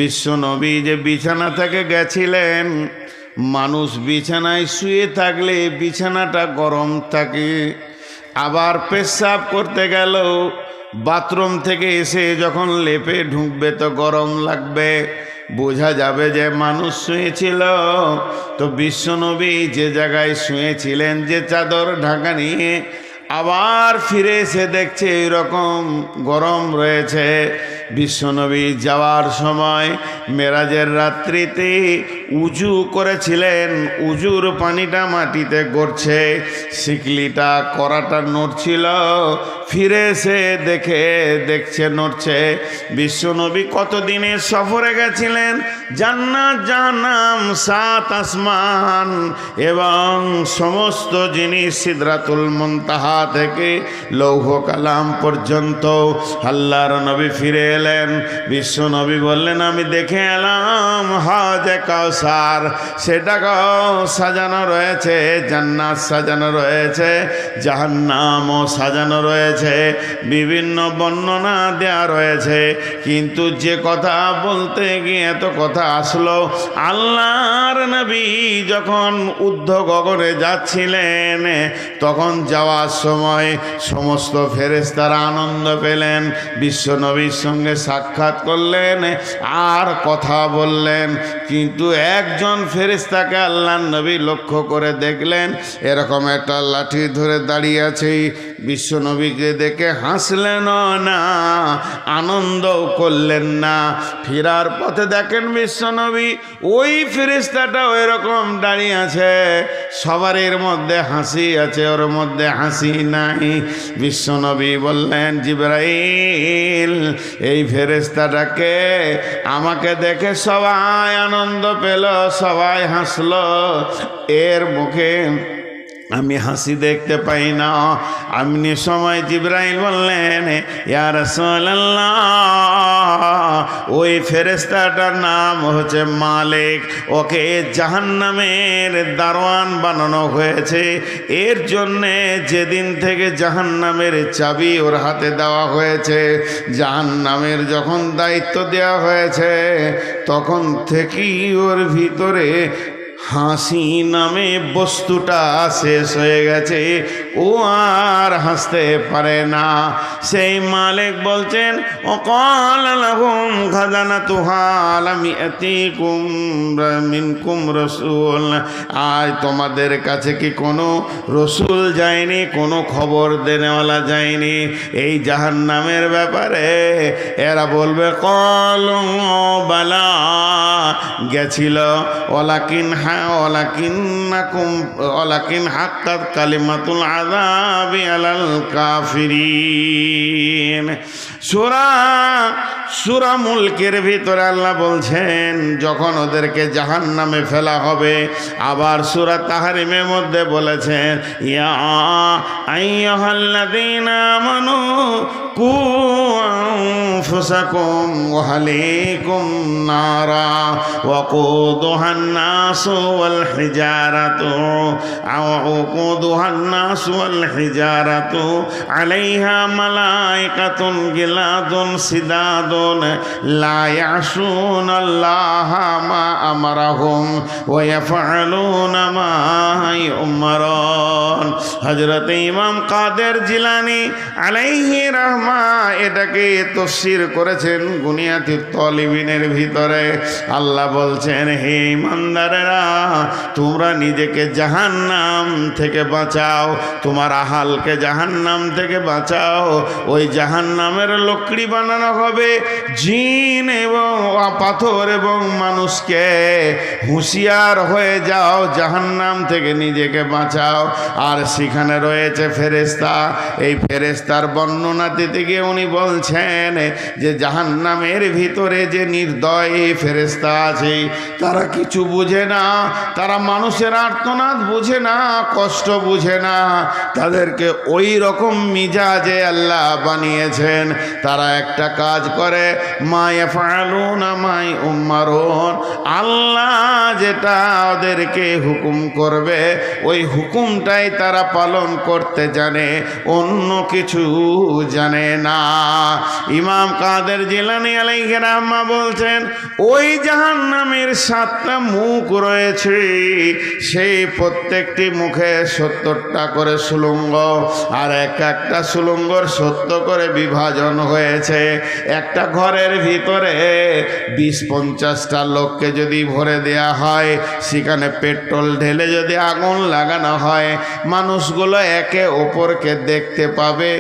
বিশ্বনবী যে বিছানা থেকে গেছিলেন, মানুষ বিছানায় শুয়ে থাকলে বিছানাটা গরম থাকে, আবার পেশাব করতে গেল বাথরুম থেকে এসে যখন লেপে ঢুকবে তো গরম লাগবে, বোঝা যাবে যে মানুষ শুয়েছিল। তো বিশ্বনবী যে জায়গায় শুয়েছিলেন, যে চাদর ঢাকা নিয়ে, আবার ফিরে এসে দেখছে এরকম গরম রয়েছে। বিশ্বনবী যাওয়ার সময় মেরাজের রাত্রিতে উজু করেছিলেন, উজুর পানিটা মাটিতে গড়ছে, শিকলিটা কড়াটা নড়ছিল, ফিরে এসে দেখছে নড়ছে। বিশ্বনবী কতদিনের সফরে গেছিলেন, জান্নাত জাহান্নাম 7 আসমান এবং সমস্ত জিনিস সিদরাতুল মুনতাহা থেকে লৌহ কালাম পর্যন্ত। আল্লাহর নবী ফিরে এলেন, বিশ্বনবী বললেন আমি দেখে এলাম হাউজে কাউসার, সেটাকেও সাজানো রয়েছে, জান্নাত সাজানো রয়েছে, জাহান্নামও সাজানো রয়েছে, বিভিন্ন বর্ণনা দেয়া রয়েছে। কিন্তু যে কথা বলতে গিয়ে এত কথা আসলো, আল্লাহর নবী যখন ঊর্ধ্ব গগনে যাচ্ছিলেন, তখন যাওয়ার সময় সমস্ত ফেরেশতারা আনন্দ পেলেন, বিশ্বনবীর সঙ্গে সাক্ষাৎ করলেন আর কথা বললেন। কিন্তু একজন ফেরেশতাকে আল্লাহর নবী লক্ষ্য করে দেখলেন, এরকম একটা লাঠি ধরে দাঁড়িয়ে আছে। বিশ্বনবীকে দেখে হাসলেন না, আনন্দও করলেন না। ফেরার পথে দেখেন বিশ্বনবী ওই ফেরেশতাটাও এরকম দাঁড়িয়ে আছে, সবারের মধ্যে হাসি আছে, ওর মধ্যে হাসি নাই। বিশ্বনবী বললেন জিবরাইল, এই ফেরেশতাটাকে আমাকে দেখে সবাই আনন্দ পেল, সবাই হাসলো, এর মুখে আমি হাসি দেখতে পাই না। এমনি সময় জিবরাইল বললেন ইয়া রাসূলুল্লাহ, ওই ফেরেশতাটার নাম হচ্ছে মালিক, ওকে জাহান্নামের দারোয়ান বানানো হয়েছে। এর জন্যে যেদিন থেকে জাহান্নামের চাবি ওর হাতে দেওয়া হয়েছে, জাহান্নামের যখন দায়িত্ব দেওয়া হয়েছে, তখন থেকেই ওর ভিতরে হাসি নামে বস্তুটা শেষ হয়ে গেছে, ও আর হাসতে পারে না। সেই মালিক বলছেন ওয়াকাল লাহুম খাজানাতুহা লাম ইয়াতিকুম মিনকুম রাসূল, আজ তোমাদের কাছে কি কোনো রসুল যায়নি, কোনো খবর দেনেওয়ালা যায়নি এই জাহান্নামের ব্যাপারে? এরা বলবে ক্বালু বালা, গেছিল, ওয়ালাকিন ওয়ালাকিন হাক্কাত কালিমাতুল আযাবি আলাল কাফিরিন। সূরা সূরা মুলকের ভিতরে আল্লাহ বলছেন যখন ওদেরকে জাহান্নামে ফেলা হবে, আবার সূরা তাহরিমের মধ্যে বলেছেন ইয়া আইয়ুহাল্লাযীনা আমানু কু আনফুসাকুম ওয়া আহলিকুম নারা ওয়াকুদুহান নাসু ওয়াল হিজারাতু ওয়াকুদুহান নাসু ওয়াল হিজারাতু আলাইহা মালাইকাতুন গিলাদুন সিদাদুন লা ইয়াসুনাল্লাহা মা আমারাহুম ওয়া ইয়াফআলুনা মা ইউমারুন। হযরত ইমাম কাদের জিলানী আলাইহি রাহমা এটাকে তাফসীর করেছেন গুনিয়াতুত তালিবিনের ভিতরে। আল্লাহ বলছেন হে ইমানদারেরা, তোমরা নিজেকে জাহান্নাম থেকে বাঁচাও, তোমার আহালকে জাহান্নাম থেকে বাঁচাও। ওই জাহান্নামের লকড়ি বানানো হবে জিন এবং পাথর এবং মানুষকে। হুঁশিয়ার হয়ে যাও, জাহান্নাম থেকে নিজেকে বাঁচাও। আর সেখানে রয়েছে ফেরেশতা। এই ফেরেশতার বর্ণনা দিতে গিয়ে উনি বলছেন যে জাহান্নামের ভিতরে যে নির্দয় ফেরেশতা আছে তারা কিছু বুঝে না, তারা মানুষের আর্তনাদ বুঝে না, কষ্ট বুঝে না। তাদেরকে ওই রকম মিজাজে আল্লাহ বানিয়েছেন। তারা একটা কাজ করে মা ইয়াফআলুনা মা ইউমারুন, আল্লাহ যেটা ওদেরকে হুকুম করবে ওই হুকুমটাই তারা পালন করতে জানে, অন্য কিছু জানে না। ইমাম কাদের জিলানী আলাইহি রাহমা বলছেন ওই জাহান্নামের 7টা মুখ রয়েছে, সেই প্রত্যেকটি মুখে 70টা করে সুলঙ্গ, আর একটা সুলঙ্গর 70 করে বিভাজন হয়েছে। একটা ঘরের ভিতরে 20-50টা লোককে যদি ভরে দেয়া হয়, সেখানে পেট্রোল ঢেলে যদি আগুন লাগানো হয়, মানুষগুলো একে অপরকে দেখতে পাবে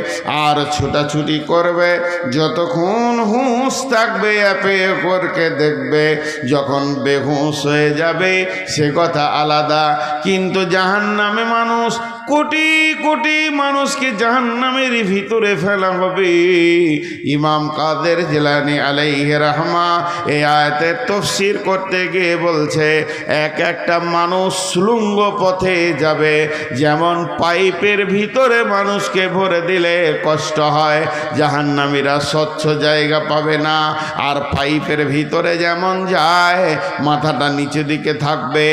আর ছুটাছুটি করবে। যতক্ষণ হুঁশ থাকবে একে অপরকে দেখবে, যখন বেহুঁশ হয়ে যাবে সে কথা আলাদা। কিন্তু জাহান্নামে মানুষ কোটি কোটি মানুষকে জাহান্নামের ভিতরে ফেলা হবে। ইমাম কাদের জিলানী আলাইহি রাহমা এই আয়াতের তাফসীর করতে গিয়ে বলছে একটা মানুষ সুলঙ্গ পথে যাবে, যেমন পাইপের ভিতরে মানুষকে ভরে দিলে কষ্ট হয়, জাহান্নামীরা স্বচ্ছ জায়গা পাবে না। আর পাইপের ভিতরে যেমন যায় মাথাটা নিচে দিকে থাকবে,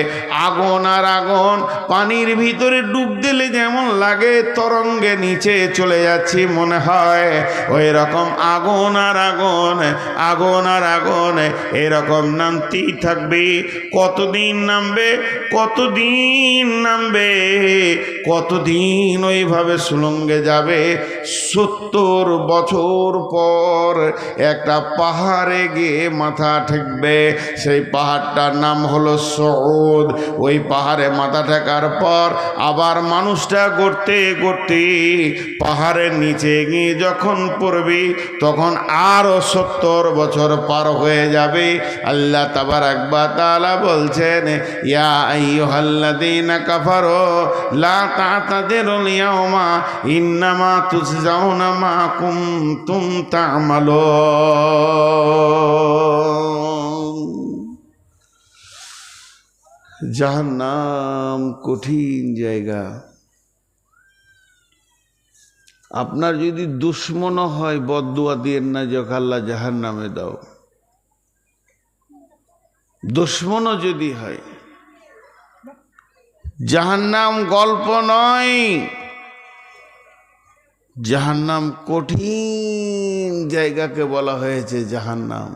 আগুন আর আগুন পানির ভিতরে ডুব দিলে যেমন লাগে তরঙ্গে নিচে চলে যাচ্ছি মনে হয়, ওই রকম আগুন আর আগুন, আগুন আর আগুন এরকম নামতেই থাকবে। কতদিন নামবে, কতদিন নামবে, কতদিন ওইভাবে সুলঙ্গে যাবে। 70 বছর পর একটা পাহাড়ে গিয়ে মাথা ঠেকবে। সেই পাহাড়টার নাম হলো সউদ। ওই পাহাড়ে মাথা ঠেকার পর আবার মানুষটা গড়তে গড়তে পাহাড়ের নিচে গিয়ে যখন পড়বি তখন আরো 70 বছর পার হয়ে যাবে। আল্লাহ তাবারাক ওয়া তাআলা বলছেন ইয়া আইয়ুহাল্লাযীনা কাফারু লা তা'তাযিরুল ইয়াওমা ইন্নামা তুজজাউনা মা কুনতুম তা'মালুন। জাহান্নাম কঠিন জায়গা। আপনার যদি দুশ্মন হয় বদদুয়া দিয়েন না যে আল্লাহ জাহান্নামে দাও। দুশ্মনও যদি হয়, জাহান্নাম গল্প নয়, জাহান্নাম কঠিন জায়গাকে বলা হয়েছে জাহান্নাম।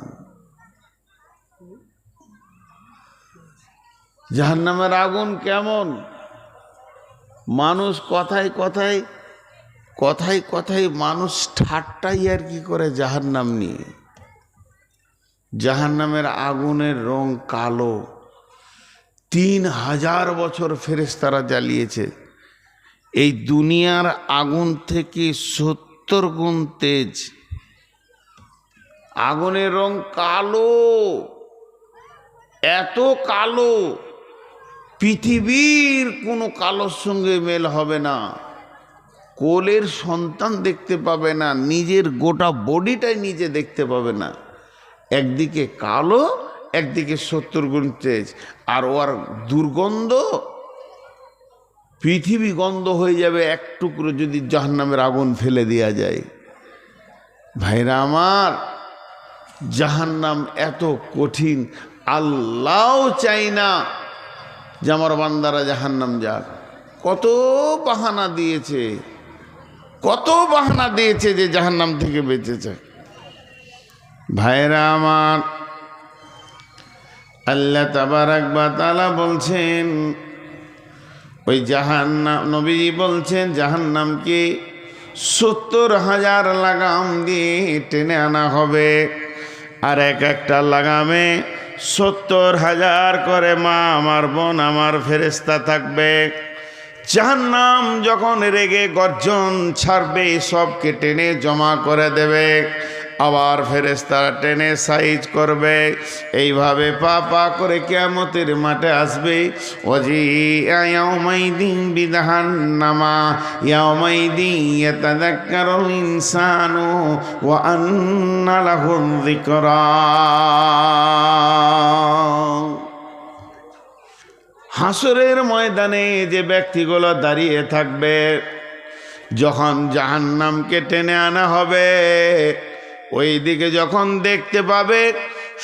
জাহান্নামের আগুন কেমন? মানুষ কথায় কথায় কথায় কথায় মানুষ ঠাট্টাই আর কি করে জাহান্নাম নিয়ে। জাহান্নামের আগুনের রং কালো। 3000 বছর ফেরেশতারা জ্বালিয়েছে। এই দুনিয়ার আগুন থেকে 70 গুণ তেজ। আগুনের রং কালো, এত কালো পৃথিবীর কোনো কালোর সঙ্গে মেল হবে না। কোলের সন্তান দেখতে পাবে না, নিজের গোটা বডিটাই নিজে দেখতে পাবে না। একদিকে কালো, একদিকে 70 গুণ তেজ, আর ওর দুর্গন্ধ পৃথিবী গন্ধ হয়ে যাবে এক টুকরো যদি জাহান্নামের আগুন ফেলে দেওয়া যায়। ভাইরা আমার, জাহান্নাম এত কঠিন, আল্লাহ চাই না যে আমার বান্দারা জাহান্নাম যাক। কত বাহানা দিয়েছে, কত বাহানা দিয়েছে যে জাহান্নাম থেকে বেঁচেছে। ভাইরা আমার, আল্লাহ তাবারাক ওয়া তাআলা বলছেন ওই জাহান্নাম, নবীজি বলছেন জাহান্নামকে 70,000 লাগাম দিয়ে টেনে আনা হবে, আর এক একটা লাগামে 70,000 করে মা আমার বোন আমার ফেরেশতা থাকবে। জাহান্নাম যখন রেগে গর্জন ছাড়বে, সবকে টেনে জমা করে দেবে, আবার ফেরেশতারা টেনে সাইজ করবে। এইভাবে পা পা করে কিয়ামতের মাঠে আসবে। ওয়াজিআ ইয়াউমাইদিন বিজাহান্নামা ইয়াউমাইদিন ইয়াতাযাক্কারুল ইনসানু ওয়া আন্না লাহুয যিকরা। হাসরের ময়দানে যে ব্যক্তিগুলো দাঁড়িয়ে থাকবে, যখন জাহান্নামকে টেনে আনা হবে, ওই দিকে যখন দেখতে পাবে,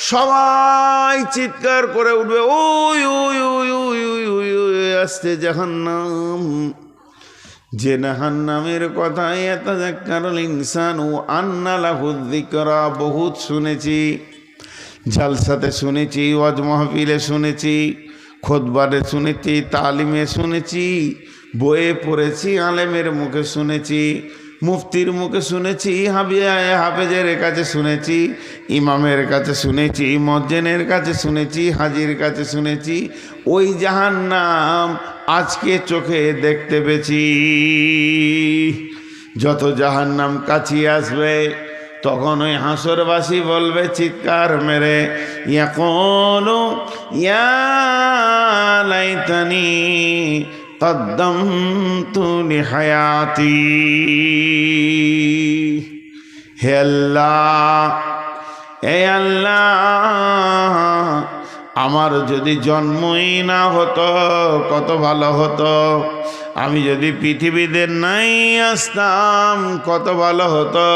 সবাই চিৎকার করে উঠবে, ওই ওই ওই ওই ওই ওই ওই আসছে জাহান্নাম। যে জাহান্নামের কথা ইয়াতাযাক্কারুল ইনসানু ওয়া আন্না লাহু যিকরা বহুত শুনেছি, জালসাতে শুনেছি, ওয়াজ মাহফিলে শুনেছি, খুতবাতে শুনেছি, তালিমে শুনেছি, বইয়ে পড়েছি, আলেমের মুখে শুনেছি, মুফতির মুখে শুনেছি, হাফেজের কাছে শুনেছি, ইমামের কাছে শুনেছি, মুয়াজ্জিনের কাছে শুনেছি, হাজির কাছে শুনেছি। ওই জাহান্নাম আজকে চোখে দেখতে পেয়েছি। যত জাহান্নাম কাছে আসবে, তখন ওই হাসরবাসী বলবে চিৎকার মেরে, ইয়াকুলু ইয়া লাইতানি কদ্দামতু লিহায়াতি। হে আল্লাহ, হে আল্লাহ, আমার যদি জন্মই না হতো কত ভালো হতো। আমি যদি পৃথিবীতে নাই আসতাম কত ভালো হতো।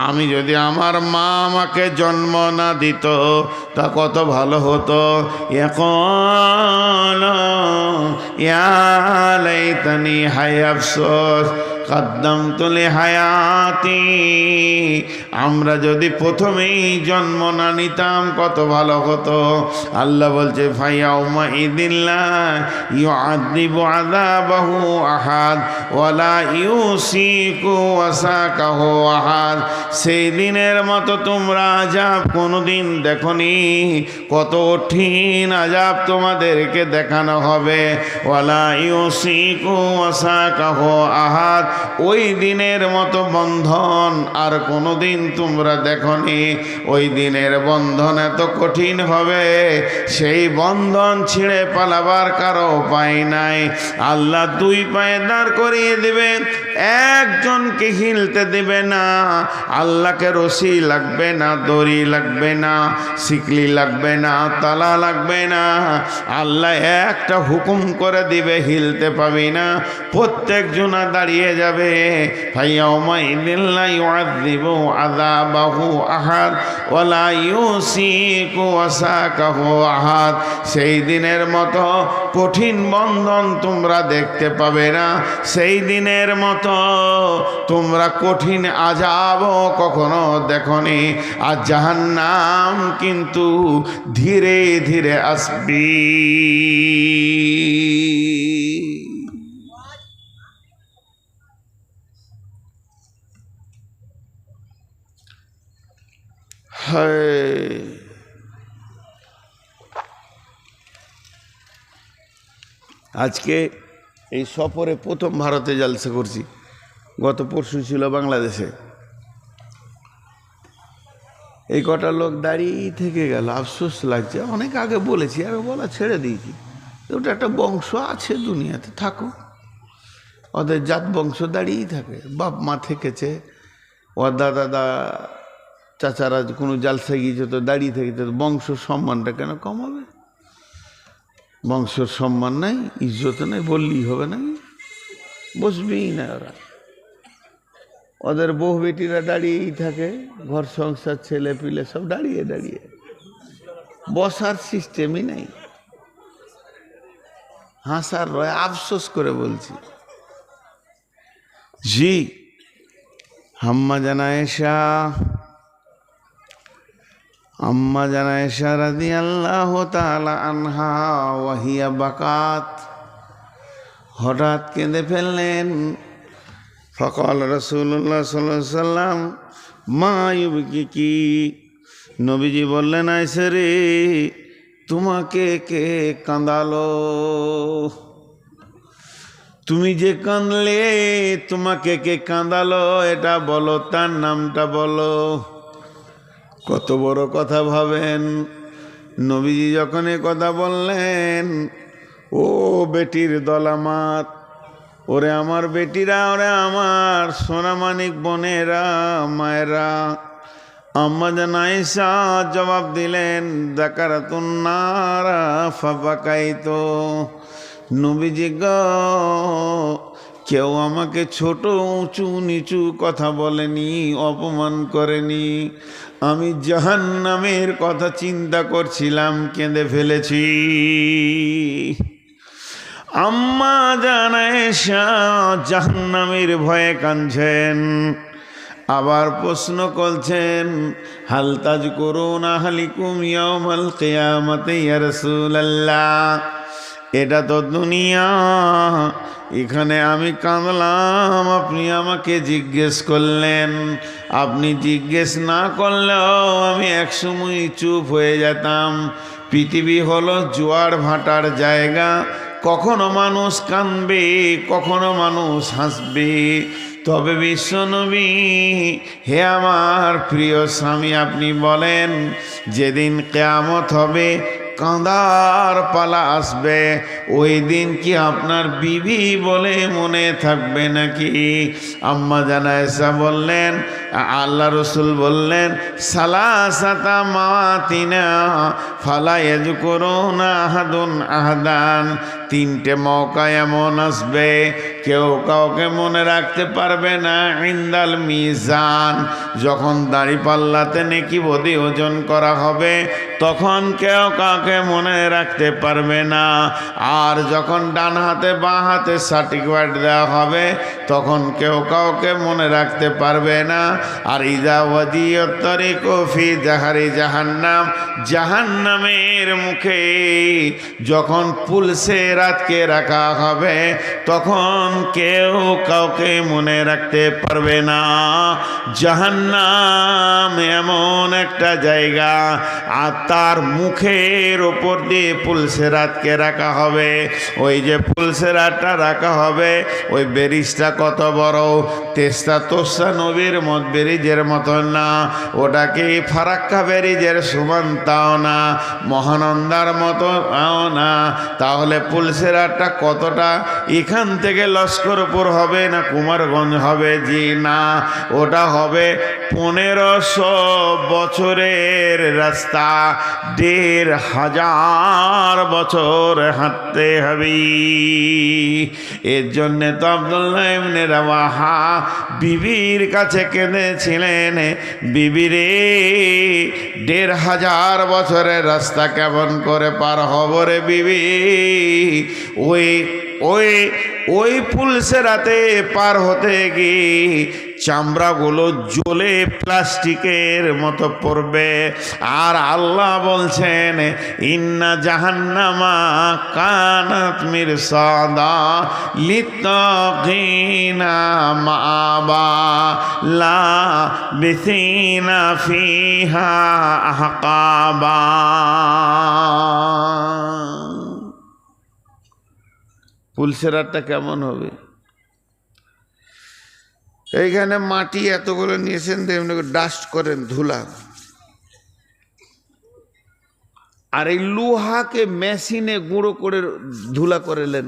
আমি যদি আমার মা আমাকে জন্ম না দিত তা কত ভালো হতো। এখন ইয়া লাইতানি হায় আফসোস কদ্দামতু লিহায়াতি। আমরা যদি প্রথমেই জন্ম না নিতাম কত ভালো হতো। আল্লাহ বলছে ফায়াউমা ইদিল্লা ইউআযিবু আযাবাহু আহাদ ওয়ালা ইউসিকু ওয়াসাকাহু আহাদ। সেই দিনের মতো তোমরা আযাব কোনোদিন দেখনি। কত কঠিন আযাব তোমাদেরকে দেখানো হবে। ওয়ালা ইউসিকু ওয়াসাকাহু আহাদ। ওই দিনের মতো বন্ধন আর কোনোদিন তোমরা দেখনি। ওই দিনের বন্ধন এত কঠিন হবে, সেই বন্ধন ছিঁড়ে পালাবার কারো উপায় নাই। আল্লাহ দুই পায়ে দাঁড় করিয়ে দিবেন, একজনকে হিলতে দিবে না। আল্লাহকে রশি লাগবে না, দড়ি লাগবে না, শিকলি লাগবে না, তালা লাগবে না। আল্লাহ একটা হুকুম করে দিবে, হিলতে পাবি না। প্রত্যেক জনা দাঁড়িয়ে যাবে। ফায়াউমা ইদিন লা ইউআযিবু আযাবাহু আহাদ ওয়ালা ইউসিকু ওয়াসাকাহু আহাদ। সেই দিনের মতো কঠিন বন্ধন তোমরা দেখতে পাবে না। সেই দিনের মতো তোমরা কঠিন আযাবও কখনো দেখনি। আর জাহান্নাম কিন্তু ধীরে ধীরে আসবে। আজকে এই সফরে প্রথম ভারতে জলসা করছি। গত পরশু ছিল বাংলাদেশে। এই কটা লোক দাঁড়িয়ে থেকে গেল, আফসোস লাগছে। অনেক আগে বলেছি, আগে বলা ছেড়ে দিয়েছি। ওটা একটা বংশ আছে দুনিয়াতে, থাকো। ওদের জাত বংশ দাঁড়িয়েই থাকে। বাপ মা থেকেছে, ওর দাদা চাচারা কোনো জালসায় গিয়েছে তো দাঁড়িয়ে থেকে তো বংশ সম্মানটা কেন কমাবে? বংশের সম্মান নাই, ইজ্জত নাই, বললেই হবে না, বসবেই না ওরা। ওদের বউ বেটিরা দাঁড়িয়েই থাকে, ঘর সংসার ছেলে পিলে সব দাঁড়িয়ে দাঁড়িয়ে, বসার সিস্টেমই নাই। হাসার রয়, আফসোস করে বলছি। জি আম্মা জানা এশা রাদিয়াল্লাহু তাআলা আনহা ওয়াহিয়া বাকাত, হঠাৎ কেঁদে ফেললেন। ফাকাল রাসূলুল্লাহ সাল্লাল্লাহু আলাইহি ওয়াসাল্লাম মা ইউবকিকি, নবীজি বললেন আয়েশা রে তোমাকে কে কাঁদালো? তুমি যে কাঁদলে তোমাকে কে কাঁদালো এটা বলো, তার নামটা বলো। কত বড় কথা ভাবেন। নবীজি যখন এ কথা বললেন, ও বেটির দল আমার, ওরে আমার বেটিরা, ওরে আমার সোনামানিক বোনেরা মায়েরা, আম্মা জান আয়েশা জবাব দিলেন যাকারাতুন নারা ফাবাকাইতো, নবীজি গো কেউ আমাকে ছোট উঁচু নিচু কথা বলেনি, অপমান করেনি। আমি জাহান্নামের কথা চিন্তা করছিলাম, কেঁদে ফেলেছি। আম্মা জান আয়েশা জাহান্নামের ভয়ে কাঁদছেন। আবার প্রশ্ন করছেন হাল তাযকুরুনা আহলিকুম ইয়াওমাল কিয়ামাতি ইয়া রাসূলুল্লাহ, এটা তো দুনিয়া, এখানে আমি কাঁদলাম, আপনি আমাকে জিজ্ঞেস করলেন। আপনি জিজ্ঞেস না করলেও আমি একসময় চুপ হয়ে যেতাম। পৃথিবী হলো জোয়ার ভাটার জায়গা, কখনো মানুষ কাঁদবে, কখনো মানুষ হাসবে। তবে বিশ্বনবী, হে আমার প্রিয় স্বামী, আপনি বলেন যেদিন কিয়ামত হবে, কাঁদার পালা আসবে, ওই দিন কি আপনার বিবি বলে মনে থাকবে নাকি? আম্মা জান আয়েশা বললেন, আল্লাহ রসুল বললেন সালাসাতা মাওয়াতিনা ফালা ইয়াযকুরুনা আহাদুন আহাদান, তিনটে মৌকা এমন আসবে কেউ কাউকে মনে রাখতে পারবে না। ইনদাল মিজান, যখন দাঁড়িপাল্লাতে নেকি বদি ওজন করা হবে তখন কেউ কাউকে মনে রাখতে পারবে না। আর যখন ডান হাতে বাঁ হাতে সার্টিফিকেট দেওয়া হবে তখন কেউ কাউকে মনে রাখতে পারবে না। আর ইদা ওয়াদিয়াত তারিকু ফি জাহারি জাহান্নাম, জাহান্নামের মুখে যখন পুলসে রাতকে রাখা হবে তখন কেউ কাউকে মনে রাখতে পারবে না। জাহান্নাম এমন একটা জায়গা, আর তার মুখের ওপর দিয়ে পুলসেরাতকে রাখা হবে। ওই যে পুলসেরাতটা রাখা হবে, ওই বেরিজটা কত বড়, তেস্তা তোস্তা নবীর মত বেরিজের মতন না, ওটাকে ফারাক্কা বেরিজের সমান তাও না, মহানন্দার মতো তাও না। তাহলে পুলসেরাতটা কতটা? এখান থেকে লস্করপুর হবে না কুমারগঞ্জ হবে? জি না, ওটা হবে 1500 বছরের রাস্তা, 1500 বছর হাঁটতে হবে। এর জন্যে তো আব্দুল্লাহ ইবনে রাওয়াহা বিবির কাছে কেঁদেছিলেন, বিবিরে 1500 বছরের রাস্তা কেমন করে পার হব রে বিবি? ওই পুলসেরাতে পার হতে গিয়ে চামড়াগুলো জ্বলে প্লাস্টিকের মতো পড়বে। আর আল্লাহ বলছেন ইন্না জাহান্নামা কানাত মিরসাদা লিত্তাকিনা মাআবা লাবিসিনা ফিহা আহকাবা। পুলসেরাতটা কেমন হবে? এইখানে মাটি এতগুলো নিয়েছেন, তেমনি ডাস্ট করেন, ধুলা, আর এই লোহাকে মেশিনে গুঁড়ো করে ধুলা করেলেন,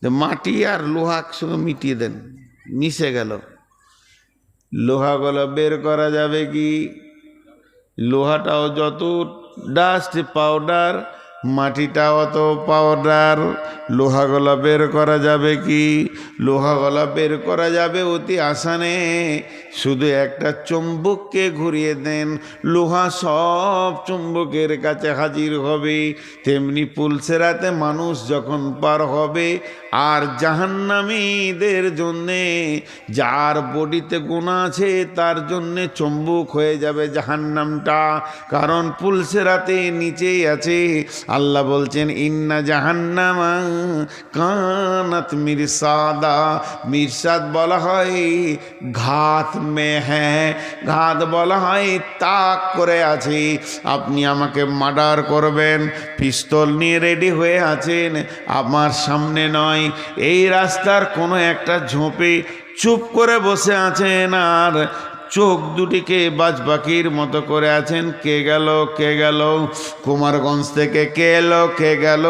যে মাটি আর লোহা একসঙ্গে মিটিয়ে দেন, মিশে গেল। লোহাগুলো বের করা যাবে কি? লোহাটাও যত ডাস্ট পাউডার, মাটিটাও অত পাউডার। লোহাগুলো বের করা যাবে কি? লোহাগুলো বের করা যাবে অতি আসানে। শুধু একটা চুম্বককে ঘুরিয়ে দেন, লোহা সব চুম্বকের কাছে হাজির হবে। তেমনি পুলসেরাতে মানুষ যখন পার হবে, আর জাহান্নামীদের জন্যে, যার বডিতে গুনাহ আছে তার জন্যে চুম্বক হয়ে যাবে জাহান্নামটা। কারণ পুলসেরাতে নিচেই আছে। আল্লাহ বলছেন ইন্না জাহান্নামা কানাত মিরসাদা। মিরসাদ বলা হয় ঘাত মে হ্যাঁ, ঘাত বলা হয় তাক করে আছে। আপনি আমাকে মার্ডার করবেন, পিস্তল নিয়ে রেডি হয়ে আছেন, আমার সামনে নয়, এই রাস্তার কোনো একটা ঝোপে চুপ করে বসে আছেন, আর চোখ দুটিকে বাজপাখির মতো করে আছেন। কে গেল, কে গেল, কুমারগঞ্জ থেকে কে এলো, কে গেল।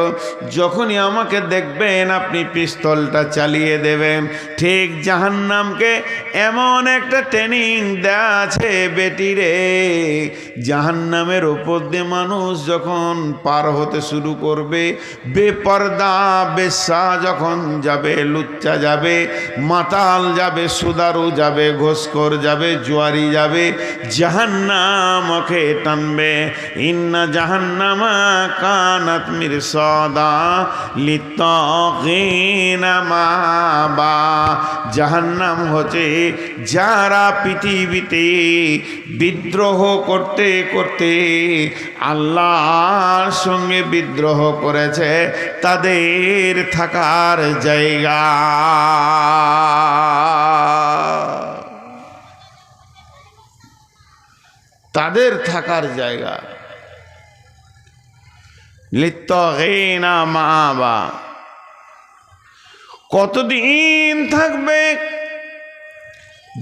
যখনই আমাকে দেখবেন আপনি পিস্তলটা চালিয়ে দেবেন। ঠিক জাহান্নামকে এমন একটা ট্রেনিং দেওয়া আছে বেটি রে, জাহান্নামের ওপর দিয়ে মানুষ যখন পার হতে শুরু করবে, বেপর্দা বেশ্যা যখন যাবে, লুচ্চা যাবে, মাতাল যাবে, সুদারু যাবে, ঘোষখোর যাবে, জুয়ারি যাবে, জাহান্নামকে টানবে। ইন্না জাহান্নামা কানাত মিরসাদা লিত্তাগিনা মাবা। জাহান্নাম হচ্ছে যারা পৃথিবীতে বিদ্রোহ করতে করতে আল্লাহর সঙ্গে বিদ্রোহ করেছে, তাদের থাকার জায়গা। তাদের থাকার জায়গা লিত্তাগিনা মাবা। কতদিন থাকবে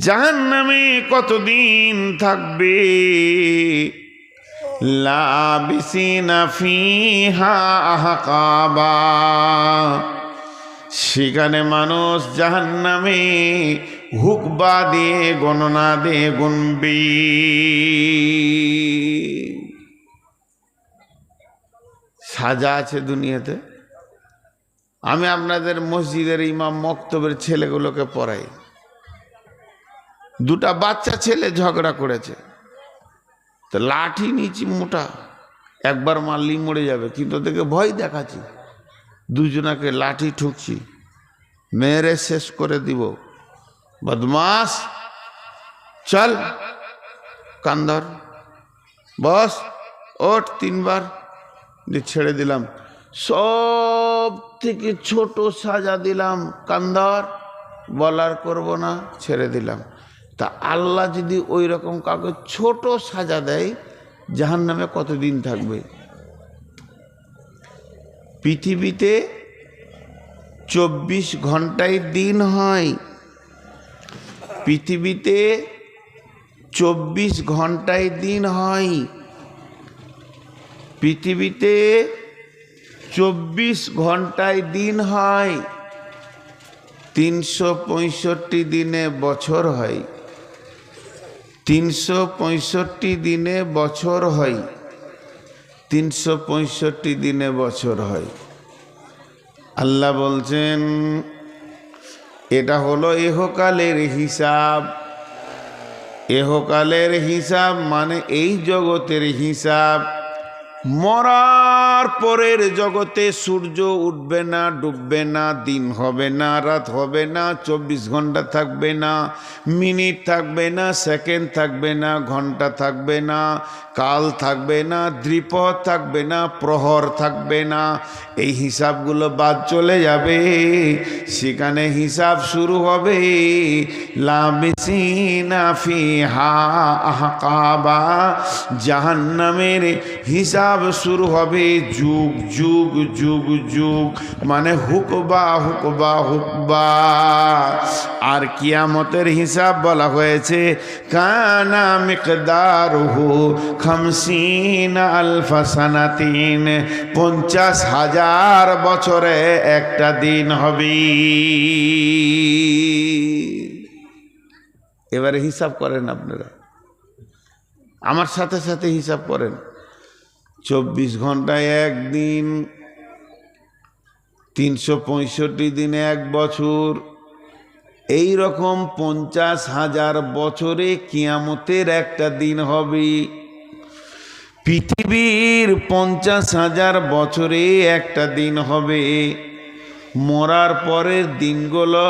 জাহান্নামে, কতদিন থাকবে? লাবিসিনা ফিহা আহকাবা। সেখানে মানুষ জাহান্নামে হুকবা দিয়ে গণনা দিয়ে গুনবি। সাজা আছে দুনিয়াতে। আমি আপনাদের মসজিদের ইমাম মক্তবের ছেলেগুলোকে পড়াই। দুটা বাচ্চা ছেলে ঝগড়া করেছে, তো লাঠি নিচি মোটা, একবার মারলি মরে যাবে, কিন্তু ওদেরকে ভয় দেখাচ্ছি, দুজনাকে লাঠি ঠুকছি, মেরে শেষ করে দিব। বদমাস, চল কান্দর, বস, ওঠ, তিনবার দিয়ে ছেড়ে দিলাম। সব থেকে ছোট সাজা দিলাম, কান্দর, বলার করব না, ছেড়ে দিলাম। তা আল্লাহ যদি ওই রকম কাউকে ছোট সাজা দেয়, জাহান্নামে কতদিন থাকবে? পৃথিবীতে 24 ঘন্টায় দিন হয়। পৃথিবীতে 24 ঘন্টায় দিন হয়। পৃথিবীতে 24 ঘন্টায় দিন হয়। 365 দিনে বছর হয়। 365 দিনে বছর হয়। 365 দিনে বছর হয়। আল্লাহ বলছেন এটা হলো ইহকালের হিসাব। ইহকালের হিসাব মানে এই জগতের হিসাব। মরার পরের জগতে সূর্য উঠবে না, ডুববে না, দিন হবে না, রাত হবে না, 24 ঘন্টা থাকবে না, মিনিট থাকবে না, সেকেন্ড থাকবে না, ঘন্টা থাকবে না, কাল থাকবে না, দ্বিপদ থাকবে না, প্রহর থাকবে না। এই হিসাবগুলো বাদ চলে যাবে। সেখানে হিসাব শুরু হবে লাবিসিনা ফিহা আহকাবা। জাহান্নামের হিসাব শুরু হবে যুগ যুগ যুগ যুগ, মানে হুকবা হুকবা হুকবা। আর কিয়ামতের হিসাব বলা হয়েছে কানা মিকদারুহু 50 আলফ সানাতিন, 50,000 বছরে একটা দিন হবে। এবারে হিসাব করেন আপনারা, আমার সাথে সাথে হিসাব করেন। 24 ঘন্টায় একদিন, 365 দিনে এক বছর, এই রকম 50,000 বছরে কিয়ামতের একটা দিন হবে। পৃথিবীর 50,000 বছরে একটা দিন হবে। মরার পরের দিনগুলো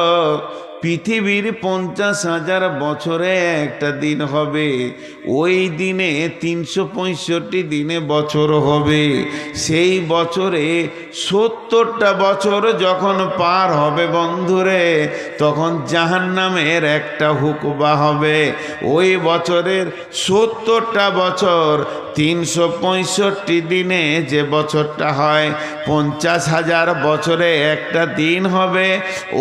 পৃথিবীর 50,000 বছরে একটা দিন হবে। ওই দিনে 365 দিনে বছর হবে। সেই বছরে 70টা বছর যখন পার হবে বন্ধুরে, তখন জাহান্নামের একটা হুকুবা হবে। ওই বছরের 70টা বছর 365 দিনে যে বছরটা হয়, 50,000 বছরে একটা দিন হবে।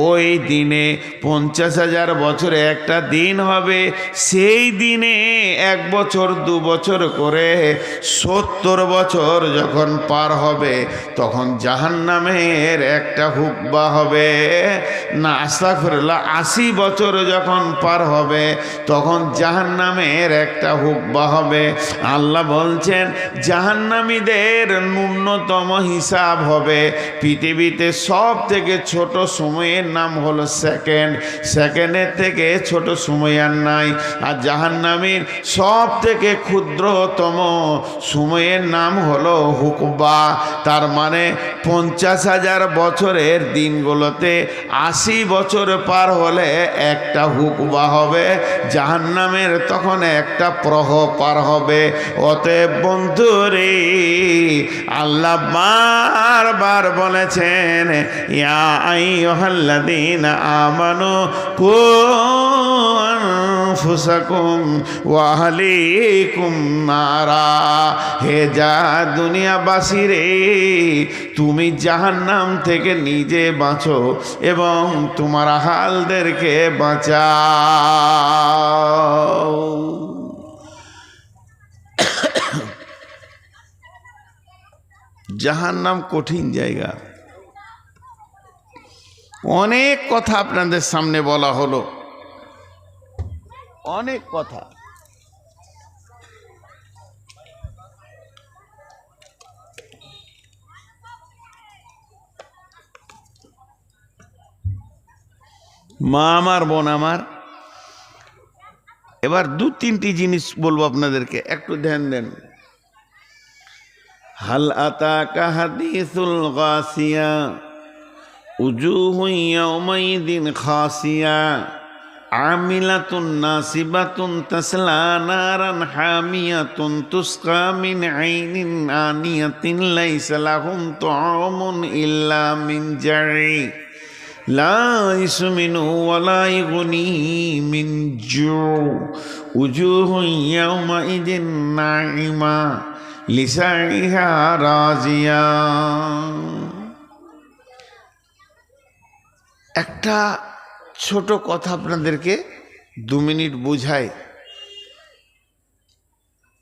ওই দিনে 50,000 বছরে একটা দিন হবে। সেই দিনে 1 বছর 2 বছর করে 70 বছর যখন পার হবে, তখন জাহান্নামের একটা হুকবা হবে। না আস্তাগফিরুল্লাহ, 80 বছর যখন পার হবে, তখন জাহান্নামের একটা হুকবা হবে। আল্লাহ বলছেন জাহান্নামীদের ন্যূনতম হিসাব হবে। পৃথিবীতে সব থেকে ছোট সময়ের নাম হলো সেকেন্ড। সেকেন্ডের থেকে ছোট সময় আর নাই। আর জাহান্নামীর সব থেকে ক্ষুদ্রতম সময়ের নাম হলো হুকবা। তার মানে 50,000 বছরের দিনগুলোতে 80 বছর পার হলে একটা হুকবা হবে। জাহান্নামের তখন একটা প্রহ পার হবে। অতএব বন্ধুরে, আল্লাহ বারবার বলেছেন, ইয়া আইয়ুহাল্লাযীনা আমানু কু আনফুসাকুম ওয়া আহলিকুম নারা। হে যা দুনিয়াবাসী রে, তুমি জাহান্নাম থেকে নিজে বাঁচো এবং তোমার আহালদেরকে বাঁচাও। জাহান্নাম কঠিন জায়গা। অনেক কথা আপনাদের সামনে বলা হলো, অনেক কথা। মা আমার, বোন আমার, এবার 2-3টি জিনিস বলবো আপনাদেরকে, একটু ধ্যান দেন। হাল আতাকা হাদিসুল গাসিয়া উজুহুন ইয়াউমাইদিন খাসিয়া আমিলাতুন নাসিবাতুন তাসলা নারান হামিয়াতুন তুসকা মিন আইনিন আনিয়াতিন লাইসা লাহুম তুআমুন ইল্লা মিন জারি লা ইসমিনু ওয়ালা ইগুনি মিন জু উজুহুন ইয়াউমাইদিন নাইমা লিসাইহা রাজিয়া। একটা ছোট কথা আপনাদেরকে 2 মিনিট বুঝাই।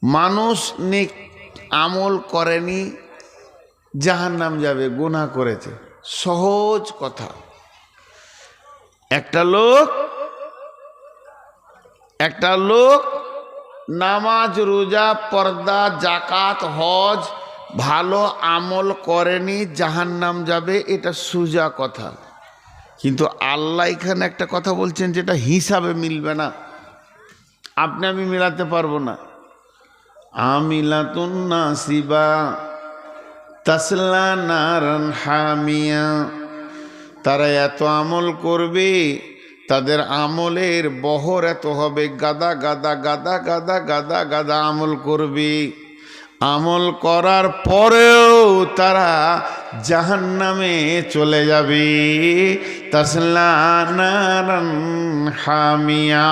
মানুষ নেক আমল করেনি, জাহান্নাম যাবে, গুনাহ করেছে। সহজ কথা। একটা লোক নামাজ, রোজা, পর্দা, জাকাত, হজ ভালো আমল করেনি, জাহান্নাম যাবে, এটা সোজা কথা। কিন্তু আল্লাহ এখানে একটা কথা বলছেন যেটা হিসাবে মিলবে না, আপনি আমি মিলাতে পারবো না। আমিলাতুন নাসিবা তাসলা নারান হামিয়া। তারা এত আমল করবে, তাদের আমলের বহর এত হবে, গাদা গাদা গাদা গাদা গাদা গাদা আমল করবে। আমল করার পরেও তারা জাহান্নামে চলে যাবে। তাসলা নারান হামিয়া।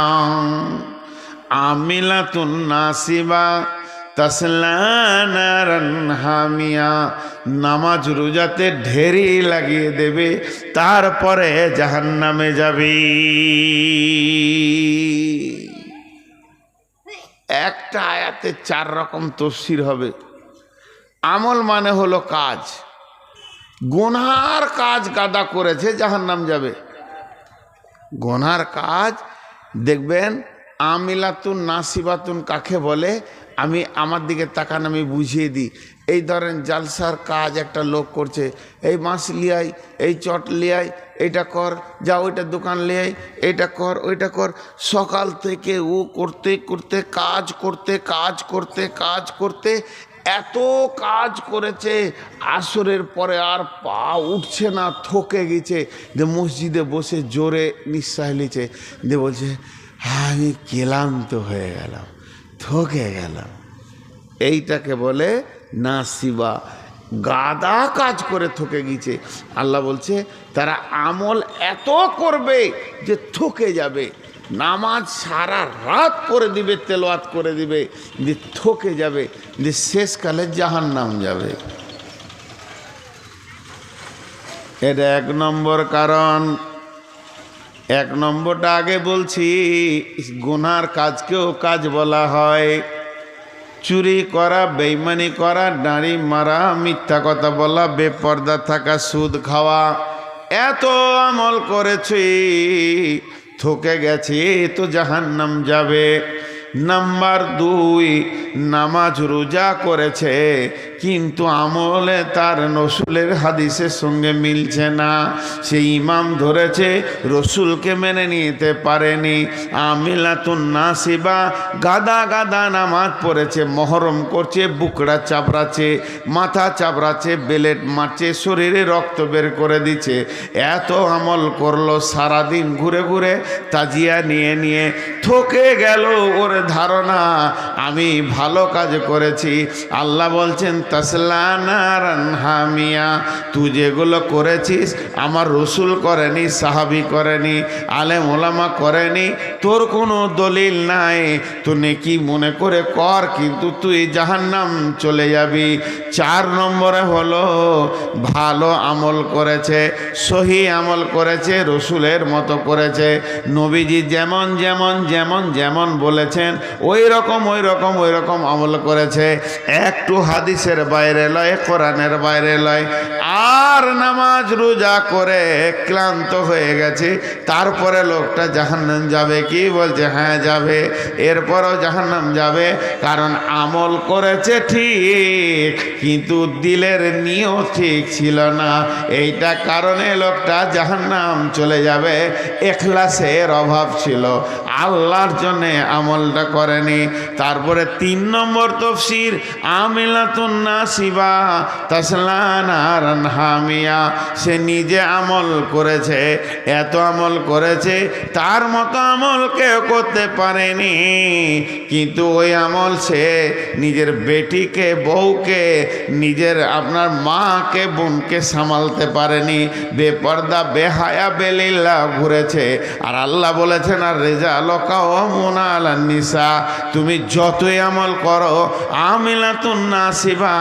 আমিলাতুন নাসিবা তাসলা নারান হামিয়া। নামাজ রোজাতে ঢেরি লাগিয়ে দেবে, তারপরে জাহান্নামে যাবে। একটা আয়াতে 4 রকম তাফসীর হবে। আমল মানে হলো কাজ। গুনার কাজ গাদা করেছে, জাহান্নাম যাবে। গুনার কাজ দেখবেন আমিলাতুন নাসিবাতুন কাকে বলে আমি আমার দিকে তাকান, আমি বুঝিয়ে দিই। এই ধরেন জালসার কাজ একটা লোক করছে, এই মাছ লিয়াই, এই চট লিয়াই, এইটা কর, যা ওইটা দোকান লিয়াই, এইটা কর, ওইটা কর। সকাল থেকে ও করতে করতে কাজ করতে কাজ করতে কাজ করতে এত কাজ করেছে, আসরের পরে আর পা উঠছে না, থকে গেছে। যে মসজিদে বসে জোরে নিঃশ্বাস নিচ্ছে, দিয়ে বলছে আমি ক্লান্ত হয়ে গেলাম, থকে গেলাম। এইটাকে বলে নাসিবা, গাদা কাজ করে থকে গেছে। আল্লাহ বলছে তারা আমল এত করবে যে থকে যাবে, নামাজ সারা রাত করে দিবে, তেলাওয়াত করে দিবে, যে থকে যাবে, যে শেষকালে জাহান্নাম যাবে। এটা 1 নম্বর কারণ। 1 নম্বরটা আগে বলছি, গুনার কাজকেও কাজ বলা হয়। চুরি করা, বেঈমানি করা, দাড়ি মারা, মিথ্যা কথা বলা, বেপর্দা থাকা, সুদ খাওয়া, এত আমল করেছি, থকে গেছে, তো জাহান্নাম যাবে। নাম্বার 2, নামাজ রোজা করেছে কিন্তু আমলে তার রসুলের হাদিসের সঙ্গে মিলছে না। সেই ইমাম ধরেছে, রসুলকে মেনে নিতে পারেনি। আমিলাতুন নাসিবা, গাদা গাদা নামাজ পড়েছে, মহরম করছে, বুকড়া চাপড়াচ্ছে, মাথা চাপড়াচ্ছে, বেলেট মারছে, শরীরে রক্ত বের করে দিচ্ছে, এত আমল করলো, সারাদিন ঘুরে ঘুরে তাজিয়া নিয়ে নিয়ে থকে গেল। ওর ধারণা আমি ভালো কাজ করেছি। আল্লাহ বলছেন তাসলা নারান হামিয়া, তুই যেগুলো করেছিস আমার রসুল করেনি, সাহাবি করেনি, আলেম ওলামা করেনি, তোর কোনো দলিল নাই, তুই নেকি মনে করে কর, কিন্তু তুই জাহান্নাম চলে যাবি। 4 নম্বরে হলো ভালো আমল করেছে, সহি আমল করেছে, রসুলের মতো করেছে, নবীজি যেমন যেমন যেমন যেমন বলেছেন ওই রকম আমল করেছে, একটু হাদিসের বাইরে লয়, কোরআনের বাইরে লয়। আর নামাজ রোজা করে ক্লান্ত হয়ে গেছে, তারপরে লোকটা জাহান্নাম যাবে কি? বলছে হ্যাঁ যাবে। এরপরও জাহান্নাম যাবে, কারণ আমল করেছে ঠিক কিন্তু দিলের নিয়ত ঠিক ছিল না। এইটা কারণে লোকটা জাহান্নাম চলে যাবে, ইখলাসের অভাব ছিল, আল্লাহর জন্য আমলটা করেনি। তারপরে 3 নম্বর তাফসীর, আমিলাতুন নাসিবা তাসলা নারান হামিয়া, সে নিজে আমল করেছে, এত আমল করেছে, তার মতো আমল কেউ করতে পারেনি, কিন্তু ওই আমল সে নিজের বেটিকে, বউকে, নিজের আপনার মাকে, বোনকে সামালতে পারেনি, বেপর্দা বেহায়া বেলিল্লা ঘুরেছে। আর আল্লাহ বলেছেন আর রেজা লকাওয়ামুন আলান নিসা, তুমি যতই আমল করো, আমিলাতুন নাসিবা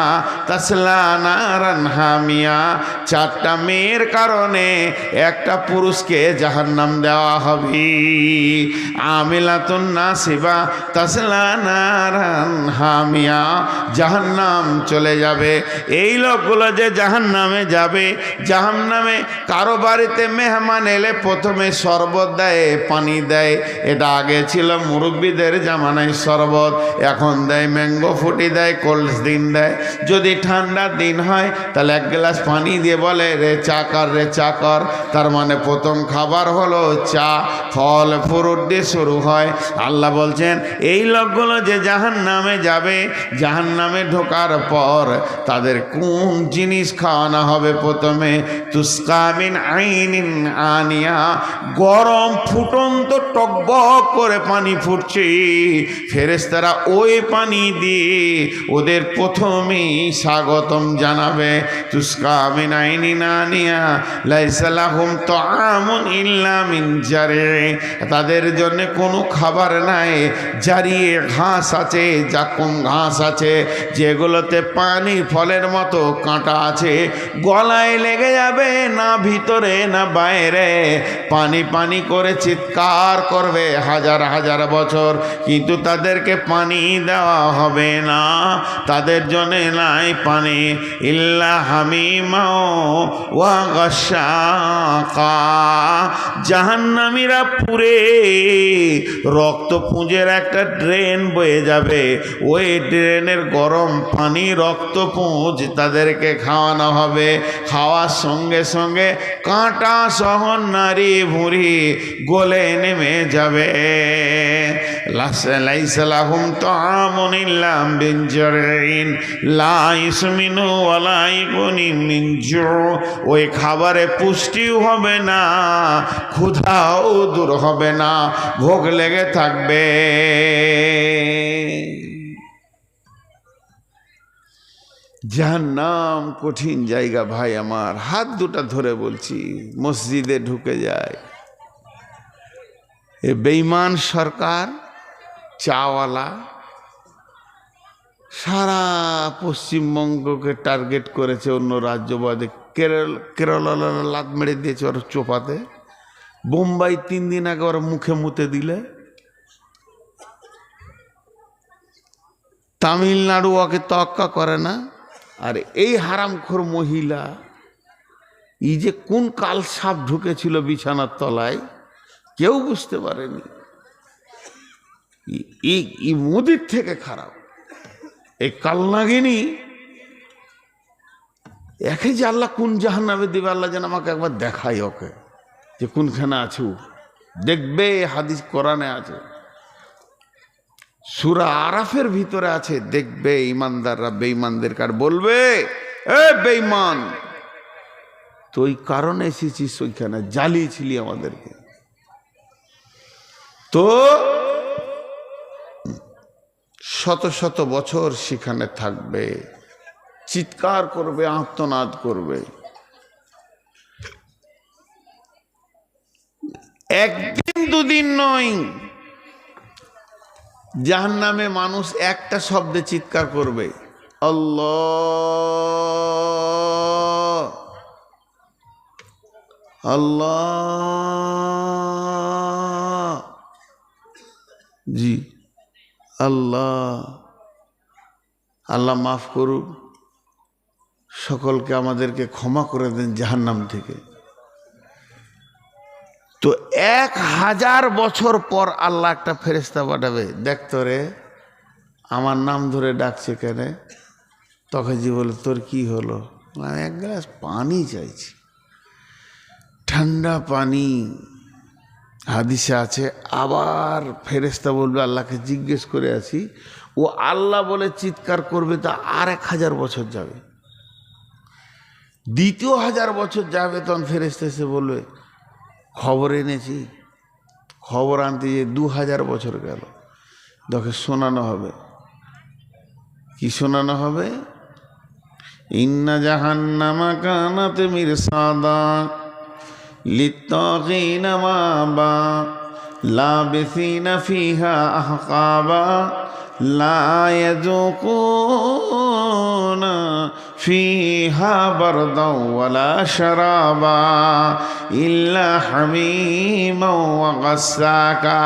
তাসলা নারান হামিয়া, 4টা মেয়ের কারণে একটা পুরুষকে জাহান্নাম দেওয়া হবে। আমিলাতুন নাসিবা তাসলা নারান হামিয়া, জাহান্নাম চলে যাবে। এই লোকগুলো যে জাহান্নামে যাবে, জাহান্নামে কারো বাড়িতে মেহমান এলে প্রথমে শরবত দেয়, পানি দেয়। এটা আগে ছিল মুরব্বীদের জামানায় শরবত, এখন দেয় ম্যাঙ্গো ফুটি দেয়, কোল্ড ড্রিঙ্ক দেয়। যদি ঠান্ডার দিন হয় তাহলে 1 গ্লাস পানি দিয়ে বলে রে চা কর, রে চা কর। তার মানে প্রথম খাবার হলো চা, ফল ফ্রুট দিয়ে শুরু হয়। আল্লাহ বলছেন এই লোকগুলো যে জাহান্নামে যাবে, জাহান্নামে ঢোকার পর তাদের কোন জিনিস খাওয়ানো হবে? প্রথমে তুসকা মিন আইনিন আনিয়া, গরম ফুটন্ত টকবক করে পানি ফুটছে, ফেরেশতারা ওই পানি দিয়ে ওদের প্রথমেই স্বাগতম জানাবে। তুসকা মিন আইনিন আনিয়া লাইসা লাহুম তাআমুন ইল্লা মিন জারি, তাদের জন্য কোনো খাবার নাই, জারিয়ে ঘাস আছে, জাকুম ঘাস আছে, যেগুলোতে পানি ফলের মতো কাঁটা আছে, গলায় লেগে যাবে, না ভিতরে না বাইরে, পানি পানি করে চিৎকার করবে হাজার হাজার বছর। কিন্তু তাদেরকে পানি দেওয়া হবে না, তাদের জন্য নাই পানি। ইল্লা হামিমা ওয়া গাসাকা, জাহান্নামীরা পুরে রক্তপুঞ্জের একটা ড্রেন বয়ে যাবে, ওই ড্রেনের গরম পানি রক্তপুঞ্জ তাদেরকে খাওয়ানো হবে। খাওয়ার সঙ্গে সঙ্গে কাঁটা সহ নারী ভুঁড়ি গলে নেমে যাবে। লাইসা লাহুম তাআমুন ইল্লা মিন জারইন লা ইসমিনু ওয়া লা ইগুনি মিন জু, ওই খাবারে পুষ্টিও হবে না, ক্ষুধাও দূর হবে না, ভোগ লেগে থাকবে। জাহান্নাম কঠিন জায়গা ভাই আমার, হাত দুটা ধরে বলছি। মসজিদে ঢুকে যায় এ বেঈমান সরকার, চাওয়ালা, সারা পশ্চিমবঙ্গকে টার্গেট করেছে, অন্য রাজ্য বাদে কেরলা লাত মেরে দিয়েছে ওর চোপাতে। বোম্বাই 3 দিন আগে ওর মুখে মুতে দিলে, তামিলনাড়ু ওকে তক্কা করে না। আর এই হারামখোর মহিলা, এই যে কোন কাল সাপ ঢুকেছিল বিছানার তলায় কেউ বুঝতে পারেনি। এই মোদির থেকে খারাপ এই কালনাগিনী। একে যে আল্লাহ কোন জাহান্নামে দিবে, আল্লাহ যেন আমাকে একবার দেখাই, ওকে যে কোনখানে আছে। দেখবে হাদিস কোরআনে আছে, সূরা আরাফের ভিতরে আছে। দেখবে ইমানদাররা বেঈমানদের কার বলবে, এ বেঈমান তো ওই কারণে এসেছিস, ওইখানে জ্বালিয়েছিলি আমাদেরকে। তো শত শত বছর সেখানে থাকবে, চিৎকার করবে, আর্তনাদ করবে। একদিন দুদিন নয়, জাহান্নামে মানুষ একটা শব্দে চিৎকার করবে, আল্লাহ আল্লাহ, জি আল্লাহ। আল্লাহ মাফ করুক, সকলকে আমাদেরকে ক্ষমা করে দেন জাহান্নাম থেকে। তো 1000 বছর পর আল্লাহ একটা ফেরেশতা পাঠাবে, দেখতো রে আমার নাম ধরে ডাকছে কেন? তখন জি বলে, তোর কি হলো? আমি এক গ্লাস পানি চাইছি, ঠান্ডা পানি। হাদিসে আছে। আবার ফেরেশতা বলবে, আল্লাহকে জিজ্ঞেস করে আছি, ও আল্লাহ বলে চিৎকার করবে, তা আর 1000 বছর যাবে। দ্বিতীয় 1000 বছর যাবে, তখন ফেরেশতা এসে বলবে, খবর এনেছি। খবর আনতে যে 2000 বছর গেল। তোকে শোনানো হবে, কি শোনানো হবে? ইন্না জাহান্নামা কানাত মিরসাদা লিত্তাগিনা মাবা লাবিসিনা ফিহা আহকাবা লা ইয়াযুকুনা ফিহা বারদাও ওয়ালা শারাবা ইল্লা হামিমা ওয়া গাসসাকা।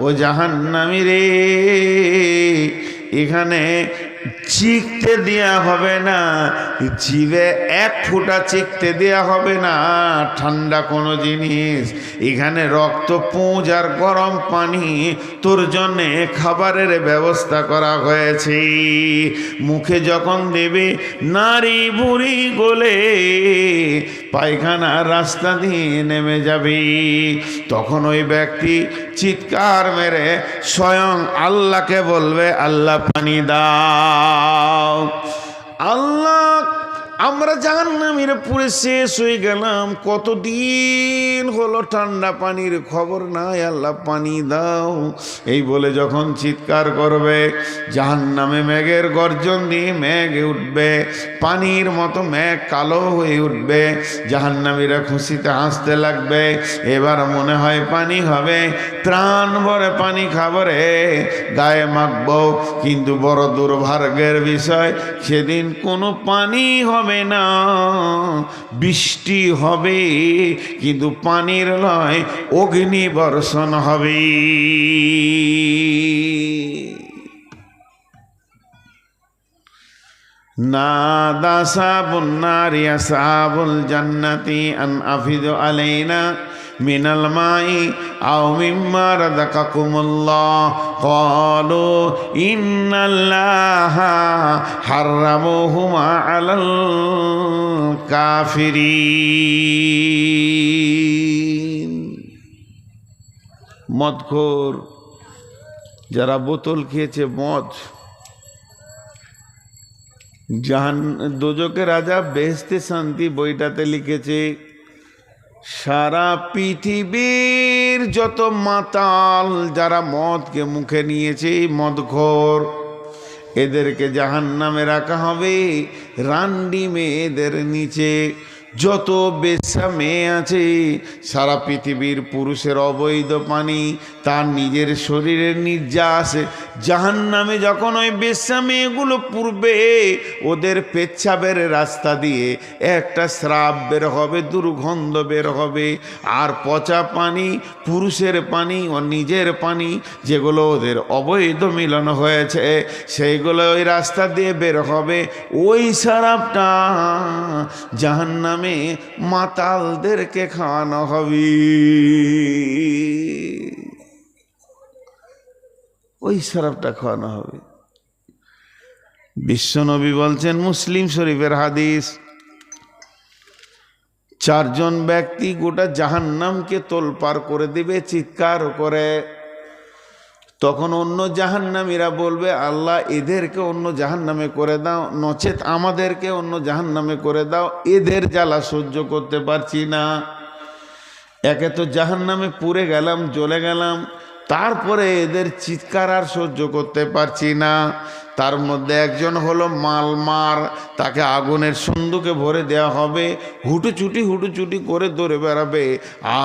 ও জাহান্নামী রে, এখানে চিকতে দেয়া হবে না, জিভে 1 ফোঁটা চিকতে দেয়া হবে না ঠান্ডা কোনো জিনিস। এখানে রক্তপুঞ্জ আর গরম পানি তোর জন্যে খাবারের ব্যবস্থা করা হয়েছে। মুখে যখন দেবে, নারী বুড়ি গলে পায়খানার রাস্তা দিয়ে নেমে যাবে। তখন ওই ব্যক্তি চিৎকার মেরে স্বয়ং আল্লাহকে বলবে, আল্লাহ পানি দাও। আল্লাহ, আমরা জাহান্নামীরা পুরে শেষ হয়ে গেলাম, কতদিন হলো ঠান্ডা পানির খবর নাই, আল্লাহ পানি দাও। এই বলে যখন চিৎকার করবে, জাহান্নামে মেঘের গর্জন দিয়ে মেঘ উঠবে, পানির মতো মেঘ কালো হয়ে উঠবে। জাহান্নামীরা খুশিতে হাসতে লাগবে, এবার মনে হয় পানি হবে, প্রাণ ভরে পানি খাবরে গায়ে মাখবো। কিন্তু বড় দুর্ভাগ্যের বিষয়, সেদিন কোনো পানি হবে না, বৃষ্টি হবে কিন্তু পানির নয়, অগ্নি বর্ষণ হবে। নাদা সাবুন নারি আসহাবুল জান্নাতি আন আফিদু আলাইনা মিনাল মাই আও মিম্মা রাযাকাকুমুল্লাহ ক্বালু ইন্নাল্লাহা হারামাহুমা আলাল কাফিরিন। মদখোর যারা বোতল খেয়েছে মদ, দোজকের আযাব বেহেশতে শান্তি বইটাতে লিখেছে সারা পৃথিবীর যত মাতাল যারা মদকে মুখে নিয়েছে, মদখোর, এদেরকে জাহান্নামে রাখা হবে রান্ডি মেয়েদের নিচে। যত বেশ্যা মেয়ে আছে, সারা পৃথিবীর পুরুষের অবৈধ পানি, তার নিজের শরীরের নির্যাস, জাহান্নামে যখন ওই বেশ্যা মেয়েগুলো পুরবে, ওদের পেচ্ছাবের রাস্তা দিয়ে একটা স্রাব বের হবে, দুর্গন্ধ বের হবে। আর পচা পানি, পুরুষের পানি ও নিজের পানি, যেগুলো ওদের অবৈধ মিলন হয়েছে, সেইগুলো ওই রাস্তা দিয়ে বের হবে। ওই স্রাবটা জাহান্নামে মাতালদেরকে খাওয়ানো হবে। ওই শরাবটা খাওয়ানো হবে। বিশ্বনবী বলছেন, মুসলিম শরীফের হাদিস, 4 জন ব্যক্তি গোটা জাহান্নামকে তোলপার করে দিবে চিৎকার করে। তখন অন্য জাহান্নামীরা বলবে, আল্লাহ এদেরকে অন্য জাহান্নামে করে দাও, নচেত আমাদেরকে অন্য জাহান্নামে করে দাও, এদের জ্বালা সহ্য করতে পারছি না। একে তো জাহান্নামে পুড়ে গেলাম, জ্বলে গেলাম, তারপরে এদের চিৎকার আর সহ্য করতে পারছি না। তার মধ্যে একজন হলো মালমার, তাকে আগুনের সন্দুকে ভরে দেওয়া হবে, হুটুচুটি করে দৌড়ে বেড়াবে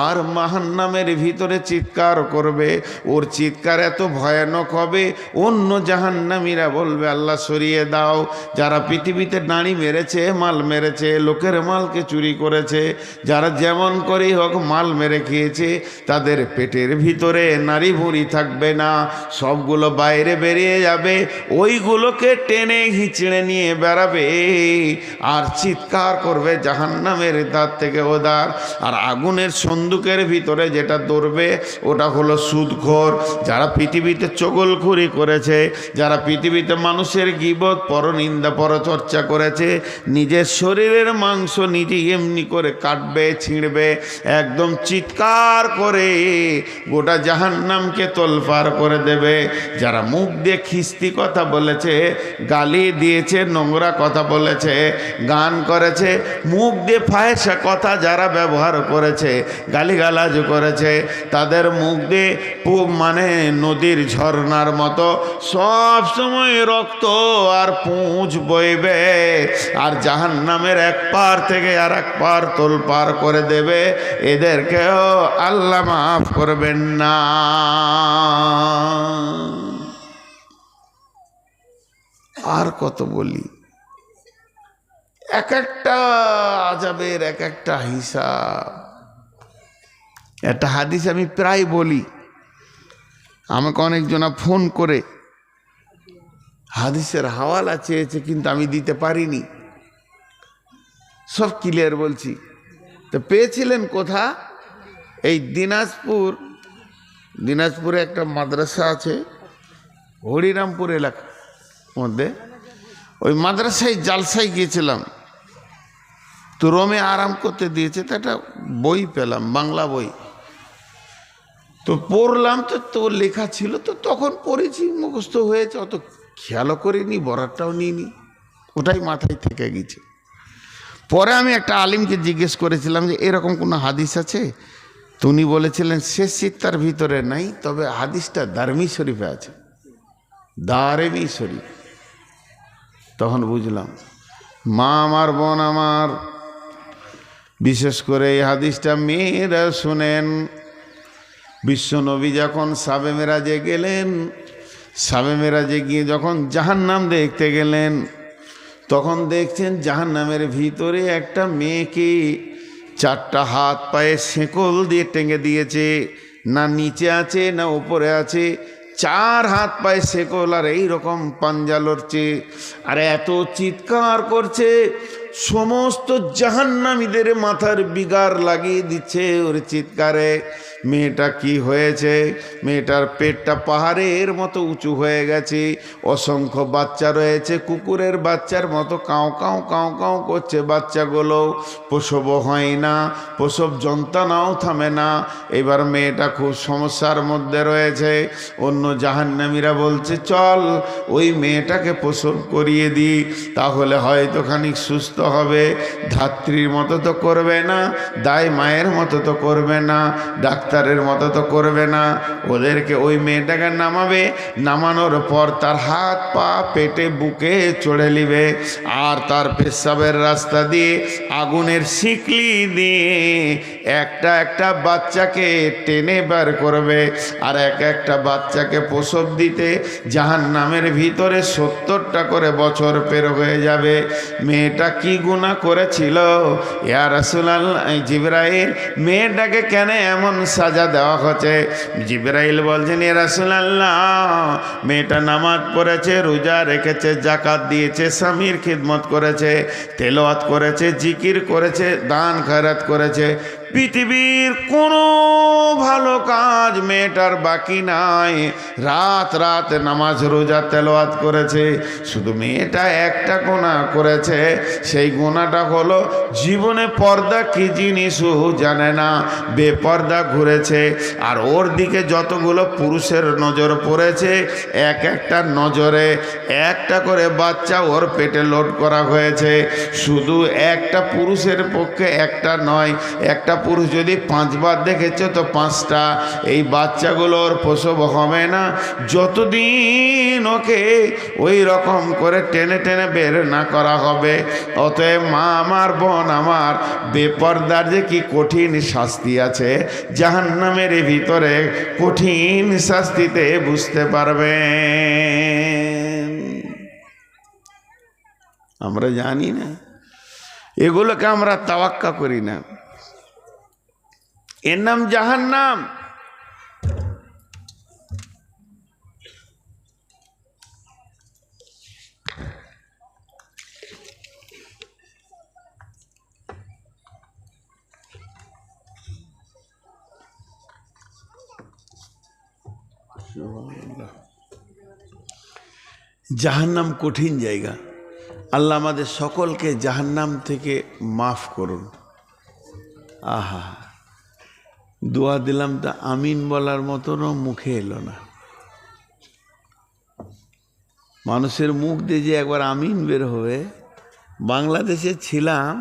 আর জাহান্নামের ভিতরে চিৎকার করবে। ওর চিৎকার এত ভয়ানক হবে, অন্য জাহান্নামীরা বলবে, আল্লাহ সরিয়ে দাও। যারা পৃথিবীতে নারী মেরেছে, মাল মেরেছে, লোকের মালকে চুরি করেছে, যারা যেমন করেই হোক মাল মেরে খেয়েছে, তাদের পেটের ভিতরে নারী ভুঁড়ি থাকবে না, সবগুলো বাইরে বেরিয়ে যাবে। ওইগুলোকে টেনে হিঁচড়ে নিয়ে বেড়াবে আর চিৎকার করবে জাহান্নামের ধার থেকে ওধার। আর আগুনের সন্দুকের ভিতরে যেটা দৌড়বে ওটা হলো সুদখোর, যারা পৃথিবীতে চগলখুরি করেছে, যারা পৃথিবীতে মানুষের গীবত, পরনিন্দা, পরচর্চা করেছে, নিজের শরীরের মাংস নিজে এমনি করে কাটবে, ছিঁড়বে, একদম চিৎকার করে গোটা জাহান্নামকে তোলপাড় করে দেবে। যারা মুখ দিয়ে খিস্তি কথা বলেছে, গালি দিয়েছে, নোংরা কথা বলেছে, গান করেছে, মুখ দিয়ে ফাহেসা কথা যারা ব্যবহার করেছে, গালিগালাজ করেছে, তাদের মুখ দিয়ে মানে নদীর ঝর্ণার মতো সব সময় রক্ত আর পুঁজ বইবে। আর জাহান্নামের এক পার থেকে আর এক পার তোলপাড় করে দেবে। এদেরকেও আল্লাহ মাফ করবেন না। আর কত বলি, এক একটা আযাবের এক একটা হিসাব। একটা হাদিস আমি প্রায় বলি, আমাকে অনেকজনা ফোন করে হাদিসের হাওয়ালা চেয়েছে, কিন্তু আমি দিতে পারিনি, সব ক্লিয়ার বলছি। তো পেয়েছিলেন কোথা? এই দিনাজপুরে একটা মাদ্রাসা আছে হরিরামপুর এলাকার মধ্যে, ওই মাদ্রাসায় জালসায় গিয়েছিলাম, তো রোমে আরাম করতে দিয়েছে, তো একটা বই পেলাম, বাংলা বই, তো পড়লাম, তো লেখা ছিল, তো তখন পড়েছি, মুখস্থ হয়েছে, অত খেয়ালও করিনি, বরাতটাও নিইনি, ওটাই মাথায় থেকে গেছে। পরে আমি একটা আলিমকে জিজ্ঞেস করেছিলাম যে এরকম কোনো হাদিস আছে, তো উনি বলেছিলেন শেষ চিত্তার ভিতরে নাই, তবে হাদিসটা দারমি শরীফে আছে, দারমি শরীফ। তখন বুঝলাম, মা আমার, বোন আমার, বিশেষ করে এই হাদিসটা মেয়েরা শুনেন। বিশ্বনবী যখন সাবে মেরাজে গেলেন, সাবে মেরাজে গিয়ে যখন জাহান্নাম দেখতে গেলেন, তখন দেখছেন জাহান্নামের ভিতরে একটা মেয়েকে 4টা হাত পায়ে শেকল দিয়ে টেঙে দিয়েছে, না নিচে আছে না উপরে আছে, 4 হাত পায়ে শেকল, আর এইরকম পাঞ্জা লড়ছে, আর এত চিৎকার করছে, সমস্ত জাহান্নামীদের মাথার বিগার লাগিয়ে দিচ্ছে ওর চিৎকারে। মেয়েটা কি হয়েছে? মেয়েটার পেটটা পাহাড়ের মতো উঁচু হয়ে গেছে, অসংখ্য বাচ্চা রয়েছে, কুকুরের বাচ্চার মতো কাউ কাউ কাউ কাউ করছে বাচ্চাগুলো, প্রসবও হয় না, প্রসব যন্ত্রণাও থামে না। এবার মেয়েটা খুব সমস্যার মধ্যে রয়েছে। অন্য জাহান্নামীরা বলছে চল ওই মেয়েটাকে প্রসব করিয়ে দিই, তাহলে হয়তো খানিক সুস্থ হবে। ধাত্রীর মতো তো করবে না, দায় মায়ের মতো তো করবে না, ডাক্তারের মতো তো করবে না। ওদেরকে ওই মেয়েটাকে নামাবে, নামানোর পর তার হাত পা পেটে বুকে চড়ে নিবে, আর তার পেশাবের রাস্তা দিয়ে আগুনের শিকলি দিয়ে একটা একটা বাচ্চাকে টেনে বার করবে, আর এক একটা বাচ্চাকে প্রসব দিতে জাহান্নামের ভিতরে 70টা করে বছর পের হয়ে যাবে। মেয়েটা কি গুনাহ করেছিল ইয়া রাসূলুল্লাহ? জিবরাইল, মেয়েটাকে কেন এমন সাজা দেওয়া হচ্ছে? জিবরাইল বলছেন ইয়া রাসূলুল্লাহ, মেয়েটা নামাজ পড়েছে, রোজা রেখেছে, যাকাত দিয়েছে, স্বামীর খিদমত করেছে, তেলাওয়াত করেছে, জিকির করেছে, দান খয়রাত করেছে, পৃথিবীর কোনো ভালো কাজ মেয়েটার বাকি নাই। রাত রাত নামাজ রোজা তেলাওয়াত করেছে, শুধু মেয়েটা একটা গুনাহ করেছে। সেই গুনাহটা হলো জীবনে পর্দা কি জিনিসও জানে না, বেপর্দা ঘুরেছে। আর ওর দিকে যতগুলো পুরুষের নজর পড়েছে, এক একটা নজরে একটা করে বাচ্চা ওর পেটে লোড করা হয়েছে। শুধু একটা পুরুষের পক্ষে একটা নয়, একটা পুরুষ যদি 5 বার দেখেছে তো 5টা। এই বাচ্চাগুলোর প্রসব হবে না যতদিন ওকে ওই রকম করে টেনে টেনে বের না করা হবে। অতএব মা আমার, বোন আমার, বেপর্দার যে কি কঠিন শাস্তি আছে জাহান্নামের ভিতরে, কঠিন শাস্তিতে বুঝতে পারবেন। আমরা জানি না, এগুলোকে আমরা তাওয়াক্কা করি না। এর নাম জাহান্নাম। জাহান্নাম কঠিন জায়গা। আল্লাহ আমাদের সকলকে জাহান্নাম থেকে মাফ করুন। আহা, দোয়া দিলাম তা আমিন বলার মতনও মুখে এলো না। মানুষের মুখ দিয়ে যে একবার আমিন বের হবে। বাংলাদেশে ছিলাম,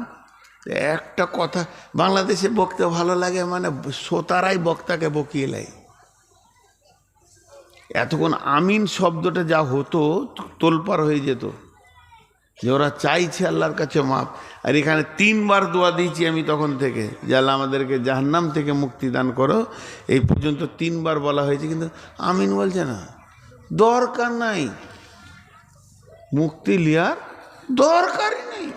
একটা কথা, বাংলাদেশে বকতে ভালো লাগে, মানে শ্রোতারাই বক্তাকে বকিয়ে নেয়। এতক্ষণ আমিন শব্দটা যা হতো তোলপাড় হয়ে যেত, যে ওরা চাইছে আল্লাহর কাছে মাপ। আর এখানে 3 বার দোয়া দিয়েছি আমি তখন থেকে, যে আল্লাহ আমাদেরকে জাহান্নাম থেকে মুক্তি দান করো। এই পর্যন্ত 3 বার বলা হয়েছে, কিন্তু আমিন বলছে না। দরকার নাই, মুক্তি লিয়ার দরকারই নেই।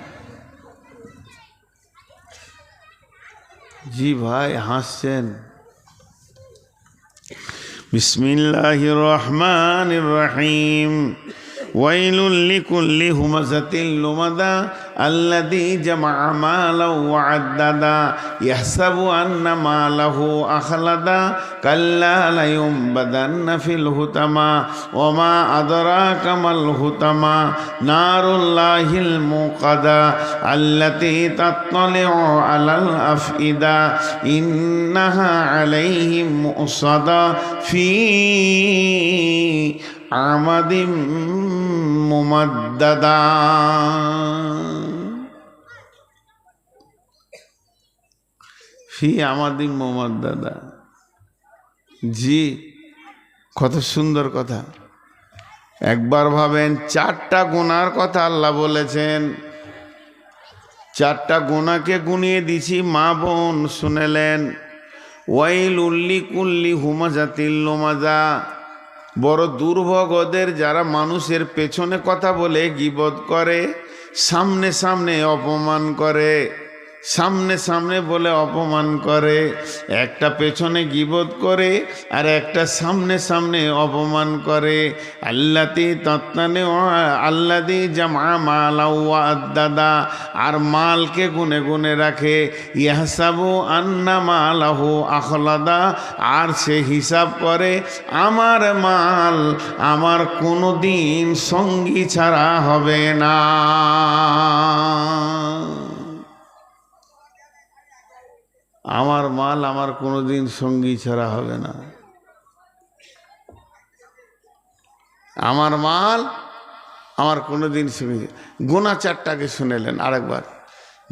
জি ভাই হাসছেন। বিসমিল্লাহির রহমানির রহিম। ওয়াইলুল লিকুল্লি হুমাযাতিল লুমাযা আল্লাযী জামা'a মালাও ওয়া আদ্দাদা ইয়াহসাবু আন্না মালাহু আখলাদা কাল্লা লায়ুমবাদান্না ফিল হুতামা ওয়া মা আদরাকা মাল হুতামা নারুল্লাহিল মুকাদা আল্লাতী তাত্তালি'ু আলাল আফইদা ইন্নাহা আলাইহিম মুসাদা ফি আমাদিম মুমাদ্দাদা। ফি আমাদিম মুমাদ্দাদা। জি, কত সুন্দর কথা। একবার ভাবেন, 4টা গুনার কথা আল্লাহ বলেছেন। 4টা গুনাহকে গুনিয়ে দিছি, মা বোন শুনেলেন। ওয়াইলুল লিকুল্লি হুমাযাতিল লুমাযা, বড় দুর্ভোগ ওদের যারা মানুষের পেছনে কথা বলে গীবত করে। সামনে সামনে অপমান করে, সামনে সামনে বলে অপমান করে, একটা পেছনে গীবত করে আর একটা সামনে সামনে অপমান করে। আল্লাতি তত্তানে আল্লাদি জামা মালাউ আদাদা, আর মালকে গুনে গুনে রাখে। ইয়াহসাবু আন্না মালাহু আখলাদা, আর সে হিসাব করে আমার মাল আমার কোনো দিন সঙ্গী ছাড়া হবে না। আমার মাল আমার কোনোদিন সঙ্গী ছাড়া হবে না। আমার মাল আমার কোনোদিন সঙ্গী। গোনা চারটাকে শুনেলেন আরেকবার।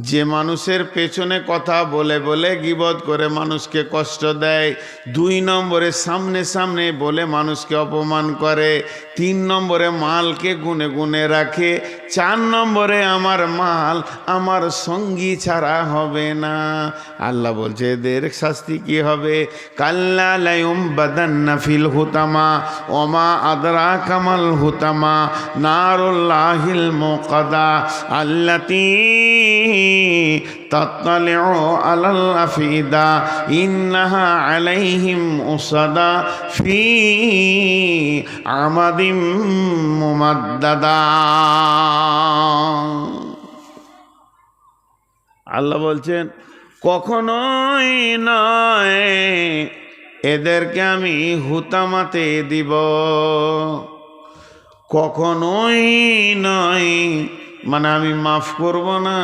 যে মানুষের পেছনে কথা বলে বলে গীবত করে মানুষকে কষ্ট দেয়, 2 নম্বরে সামনে সামনে বলে মানুষকে অপমান করে, 3 নম্বরে মালকে গুনে গুনে রাখে, 4 নম্বরে আমার মাল আমার সঙ্গী ছাড়া হবে না। আল্লাহ বলছে এদের শাস্তি কি হবে? কাল্লা লায়ুমবাদান্না ফিল হুতামা ওমা আদরাকা মাল হুতামা নারুল্লাহিল মুকাদা আল্লাতী তাত্তালিউ আলাল আফিদা ইন্নাহা আলাইহিম উসাদা ফি আমাদিম মুমাদ্দাদা। আল্লাহ বলছেন কখনোই নয় এদেরকে আমি হুতামাতে দিব, কখনোই নয়, মানে আমি মাফ করব না,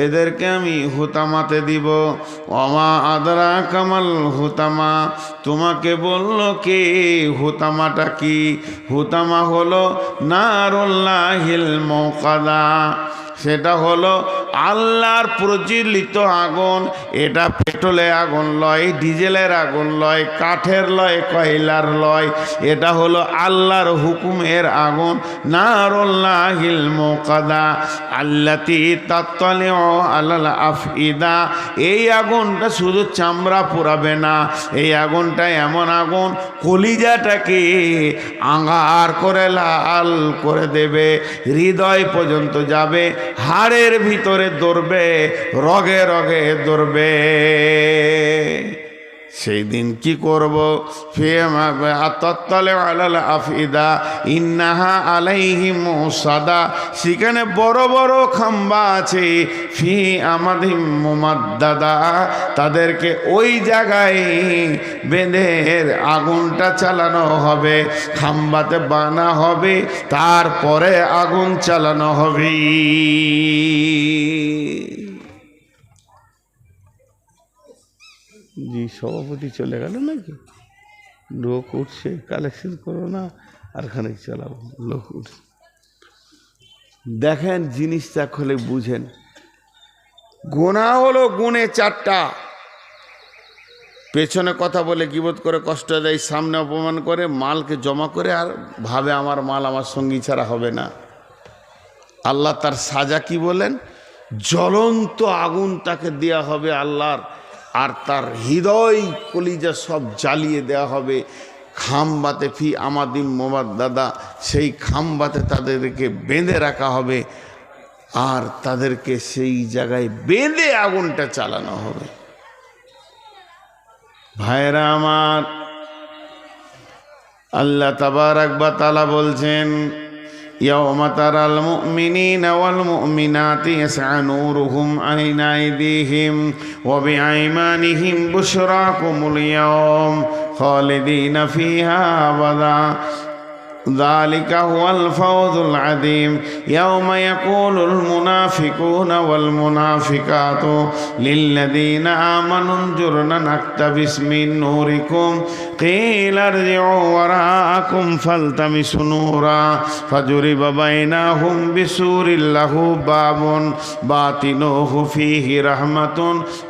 এদেরকে আমি হুতামাতে দিব। ওমা আদরা কামাল হুতামা, তোমাকে বলল কে হুতামাটা কি? হুতামা হলো নারুল্লাহিল মুকাদা, সেটা হলো আল্লাহর প্রজ্বলিত আগুন। এটা পেট্রোলের আগুন লয়, ডিজেলের আগুন লয়, কাঠের লয়, কয়লার লয়, এটা হলো আল্লাহর হুকুমের আগুন। নারুল্লাহিল মুকাদা আল্লাতী তাত্তালিউ আলাল আফইদা, এই আগুনটা শুধু চামড়া পোড়াবে না, এই আগুনটা এমন আগুন কলিজাটাকে আঙ্গার করে লাল করে দেবে, হৃদয় পর্যন্ত যাবে, হাড়ের ভিতরে ধরবে, রগে রগে ধরবে। সেই দিন কি করব? আফিদা ইন্নাহা আলাইহিম মুসাদা, সেখানে বড় বড় খাম্বা আছে, ফি আমাদিম মুমাদ্দাদা, তাদেরকে ওই জায়গায় বেঁধে আগুনটা চালানো হবে, খাম্বাতে বানা হবে, তারপরে আগুন চালানো হবে। জি সভাপতি চলে গেল নাকি? লোক উঠছে, কালেকশন করো না আর খানিক চালাবো, লোক উঠছে। দেখেন জিনিসটা খুলে বুঝেন। গোনা হলো গুণে 4টা। পেছনে কথা বলে গীবত করে কষ্ট দেয়, সামনে অপমান করে, মালকে জমা করে আর ভাবে আমার মাল আমার সঙ্গী ছাড়া হবে না। আল্লাহ তার সাজা কি বলেন? জ্বলন্ত আগুন তাকে দেয়া হবে আল্লাহর, আর তার হৃদয় কলিজা সব জ্বালিয়ে দেওয়া হবে। খাম্বাতে ফি আমাদিম মুমাদ্দাদা, সেই খাম্বাতে তাদেরকে বেঁধে রাখা হবে, আর তাদেরকে সেই জায়গায় বেঁধে আগুনটা চালানো হবে। ভাইরা আমার, আল্লাহ তাবারাক ওয়া তাআলা বলছেন ইয়াওমা তারাল মুমিনিনা ওয়াল মুমিনাতি ইয়াসআ নূরুহুম আইনা আইদিহিম ওয়া বিআইমানিহিম বুশরাকুমুল ইয়াওম খালিদিনা ফিহা আবাদা ذلك هو الفوز العظيم يوم يقول المنافقون والمنافقات للذين آمنوا انظرنا نقتبس من نوركم قيل ارجعوا وراءكم فالتمسوا نورا فضرب بينهم بسور له باب باطنه فيه رحمة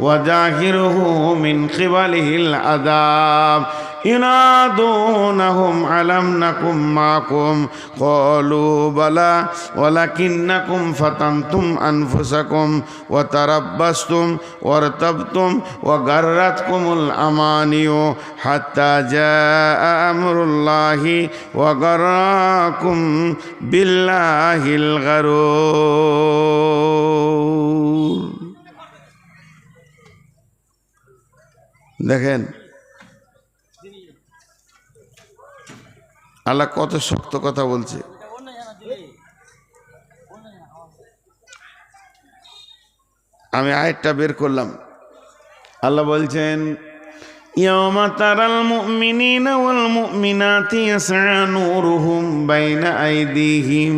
وظاهره من قبله العذاب ينادونهم ألم نكن معكم قالوا بلى ولكنكم فتنتم أنفسكم وتربصتم وارتبتم وغرتكم الأماني حتى جاء أمر الله وغركم بالله الغرور দেখেন আল্লাহ কত শক্ত কথা বলছে। আমি আয়াতটা বের করলাম। আল্লাহ বলছেন ইয়াওমা তারাল মুমিনিনা ওয়াল মুমিনাতি ইয়াসআ নূরুহুম বাইনা আইদিহিম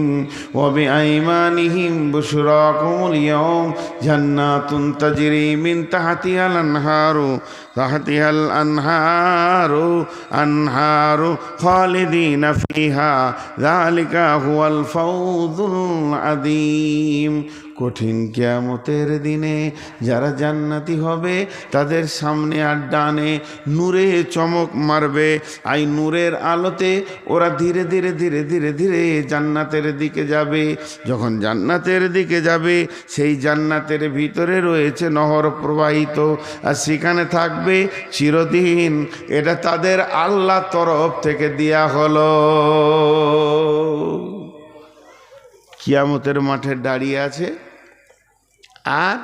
ওয়া বিআইমানিহিম বুশরাকুমুল ইয়াওম জান্নাতুন তাজরি মিন তাহতিহাল আনহারু খালিদিনা ফিহা যালিকা হুয়াল ফাওজুল আযীম। কঠিন কিয়ামতের দিনে যারা জান্নাতি হবে তাদের সামনে আর ডানে নূরে চমক মারবে। এই নূরের আলোতে ওরা ধীরে ধীরে ধীরে ধীরে ধীরে জান্নাতের দিকে যাবে। যখন জান্নাতের দিকে যাবে সেই জান্নাতের ভিতরে রয়েছে নহর প্রবাহিত, আর সেখানে থাকবে চিরদিন। এটা তাদের আল্লাহর তরফ থেকে দেয়া হলো। কিয়ামতের মাঠে দাঁড়িয়ে আছে আর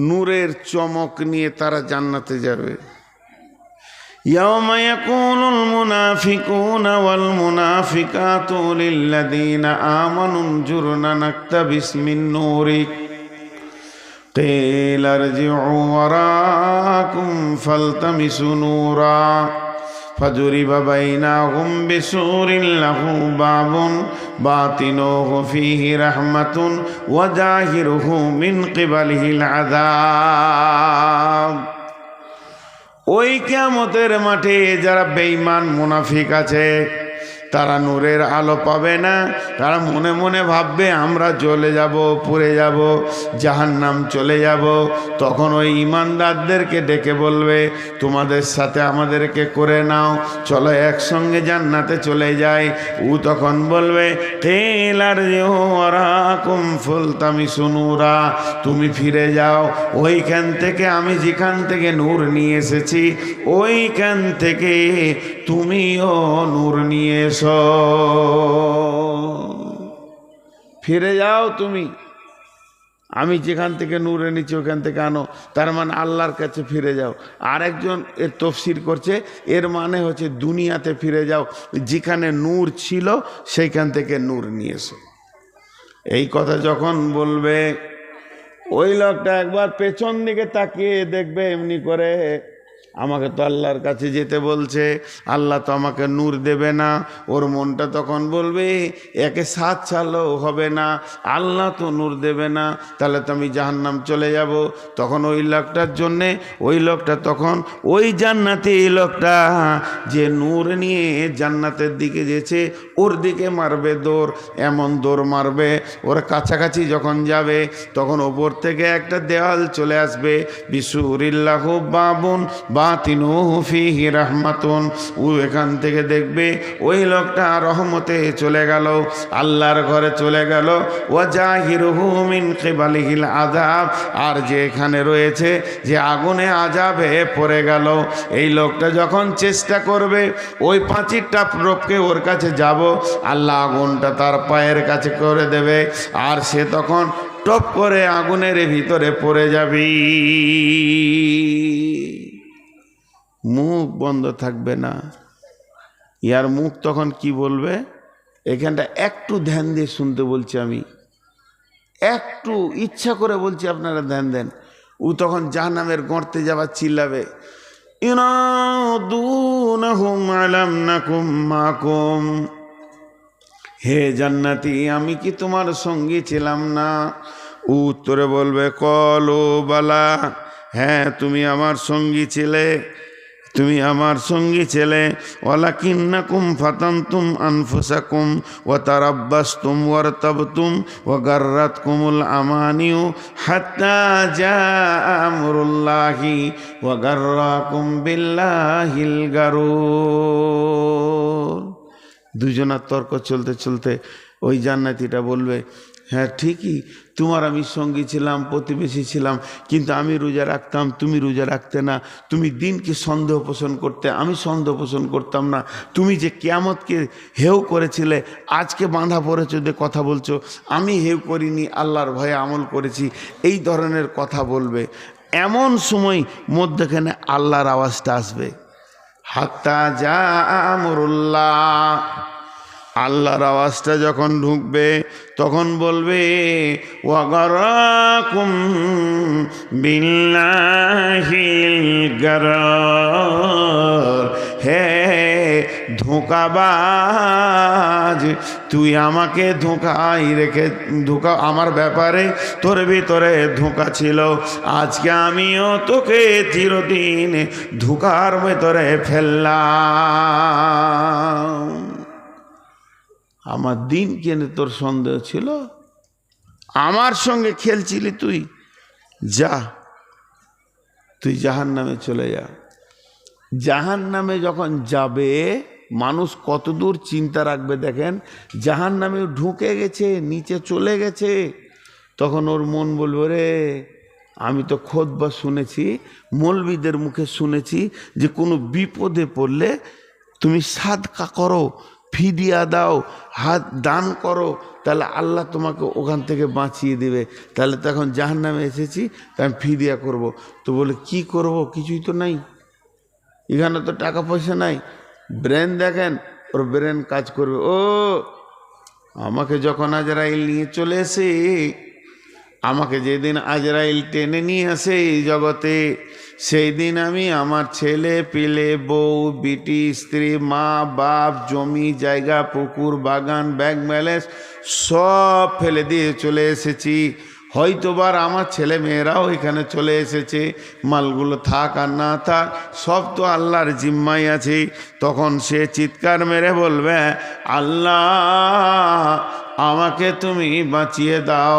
নূরের চমক নিয়ে তারা জান্নাতে যাবে। ইয়াওমা ইয়াকুলুল মুনাফিকুনা ওয়াল মুনাফিকাতু লিল্লাযীনা আমানু উনজুরনা নাকতাবিস মিন নূরিক কিলা ইরজি'উ ওয়ারাকুম ফালতামিসু নূরা فضرب بينهم بسور له باب باطنه فيه رحمة وظاهره من قبله العذاب। ওই কিয়ামতের মাঠে যারা বেঈমান মুনাফিক আছে তারা নূরের আলো পাবে না। তারা মনে মনে ভাববে আমরা জ্বলে যাব, পুড়ে যাব, জাহান্নাম চলে যাব। তখন ওই ঈমানদারদেরকে ডেকে বলবে তোমাদের সাথে আমাদেরকে করে নাও, চলো একসঙ্গে জান্নাতে চলে যাই। ও তখন বলবে তুমি ফিরে যাও ওইখান থেকে, আমি যেখান থেকে নূর নিয়ে এসেছি ওইখান থেকে তুমিও নূর নিয়ে এসো, ফিরে যাও তুমি, আমি যেখান থেকে নূর এনেছি ওখান থেকে আনো। তার মানে আল্লাহর কাছে ফিরে যাও। আরেকজন এর তফসির করছে এর মানে হচ্ছে দুনিয়াতে ফিরে যাও, যেখানে নূর ছিল সেইখান থেকে নূর নিয়ে এসো। এই কথা যখন বলবে ওই লোকটা একবার পেছন দিকে তাকিয়ে দেখবে এমনি করে আমাকে তো আল্লাহর কাছে যেতে বলছে, আল্লাহ তো আমাকে নূর দেবে না। ওর মনটা তখন বলবে একে সাথ ছাড়লেও হবে না, আল্লাহ তো নূর দেবে না, তাহলে তো আমি জাহান্নাম চলে যাব। তখন ওই লোকটার জন্যে ওই লোকটা তখন ওই জান্নাতে এই লোকটা যে নূর নিয়ে জান্নাতের দিকে যেছে ওর দিকে মারবে দৌড়, এমন দৌড় মারবে ওর কাছাকাছি যখন যাবে তখন ওপর থেকে একটা দেওয়াল চলে আসবে, বিসুরিল্লাহু বাবুন বাতিনুহু ফীহি রাহমাতুন। ও এখান থেকে দেখবে ওই লোকটা রহমতে চলে গেল, আল্লাহর ঘরে চলে গেল। ওয়া জাহিরুহু মিন কিবালিহিল আযাব, আর যে এখানে রয়েছে যে আগুনে আযাবে পড়ে গেল। এই লোকটা যখন চেষ্টা করবে ওই পাঁচিরটা রোপকে ওর কাছে যাব, আল্লাহ আগুনটা তার পায়ের কাছে করে দেবে, আর সে তখন টপ করে আগুনের ভিতরে পড়ে যাবে, মুখ বন্ধ থাকবে না। ইয়ার মুখ তখন কি বলবে, এখানটা একটু ধ্যান দিয়ে শুনতে বলছি, আমি একটু ইচ্ছা করে বলছি আপনারা ধ্যান দেন। ও তখন জাহান্নামের গর্তে যাবার চিল্লাবে, ইনাদুনাহুম আলাম নাকুম মাকুম, হে জান্নাতি আমি কি তোমার সঙ্গী ছিলাম না? ও উত্তরে বলবে কলু বালা, হ্যাঁ তুমি আমার সঙ্গী ছিলে, তুমি আমার সঙ্গী ছিলে। ওয়ালাকিন্নাকুম ফাতানতুম আনফুসাকুম ওয়া তারাব্বাসতুম ওয়ারতাবতুম ওয়া গাররাতকুমুল আমানিউ হাত্তা জাআ আমরুল্লাহি ওয়া গাররাকুম বিল্লাহিল গারুর। দুজনার তর্ক চলতে চলতে ওই জান্নাতীটা বলবে হ্যাঁ ঠিকই, তোমার আমি সঙ্গী ছিলাম, প্রতিবেশী ছিলাম, কিন্তু আমি রোজা রাখতাম, তুমি রোজা রাখতে না। তুমি দিনকে সন্দেহ পোষণ করতে, আমি সন্দেহ পোষণ করতাম না। তুমি যে কিয়ামতকে হেউ করেছিলে, আজকে বাঁধা পড়েছো যে কথা বলছো, আমি হেউ করিনি, আল্লাহর ভয়ে আমল করেছি, এই ধরনের কথা বলবে। এমন সময় মধ্যখানে আল্লাহর আওয়াজটা আসবে, হাত্তা যা আমরুল্লাহ। আল্লাহর আওয়াজটা যখন ঢুকবে তখন বলবে ওয়াগারাকুম বিল্লাহিল গারার, হে ধোঁকাবাজ, তুই আমাকে ধোঁকা আমার ব্যাপারে তোর ভিতরে ধোঁকা ছিল, আজকে আমিও তোকে চিরদিন ধোঁকার ভেতরে ফেললাম। আমার দিন কেন তোর সন্দেহ ছিল? আমার সঙ্গে খেলছিলি তুই? যা, তুই জাহান্নামে চলে যা। জাহান্নামে যখন যাবে মানুষ কত দূর চিন্তা রাখবে দেখেন। জাহান্নামে ঢুকে গেছে, নিচে চলে গেছে, তখন ওর মন বলবে রে আমি তো খুতবা শুনেছি, মৌলবীদের মুখে শুনেছি যে কোনো বিপদে পড়লে তুমি সাদকা করো, ফিদিয়া দাও, হাত দান করো, তাহলে আল্লাহ তোমাকে ওখান থেকে বাঁচিয়ে দেবে। তাহলে তখন জাহান্নামে এসেছি, তাই আমি ফিদিয়া করব। তো বলে কি করব, কিছুই তো নাই, এখানে তো টাকা পয়সা নাই। ব্রেন দেখেন, ওর ব্রেন কাজ করবে। ও আমাকে যখন আজরাইল নিয়ে চলে এসে, আমাকে যেদিন আজরাইল টেনে নিয়ে আসে এই জগতে, সেই দিন আমি আমার ছেলে পেলে, বউ বিটি, স্ত্রী, মা বাপ, জমি জায়গা, পুকুর বাগান, ব্যাংক ব্যালেন্স সব ফেলে দিয়ে চলে এসেছি। হয়তোবার আমার ছেলে মেয়েরাও এখানে চলে এসেছে, মালগুলো থাক আর না থাক সব তো আল্লাহর জিম্মাই আছে। তখন সে চিৎকার মেরে বলবে আল্লাহ আমাকে তুমি বাঁচিয়ে দাও,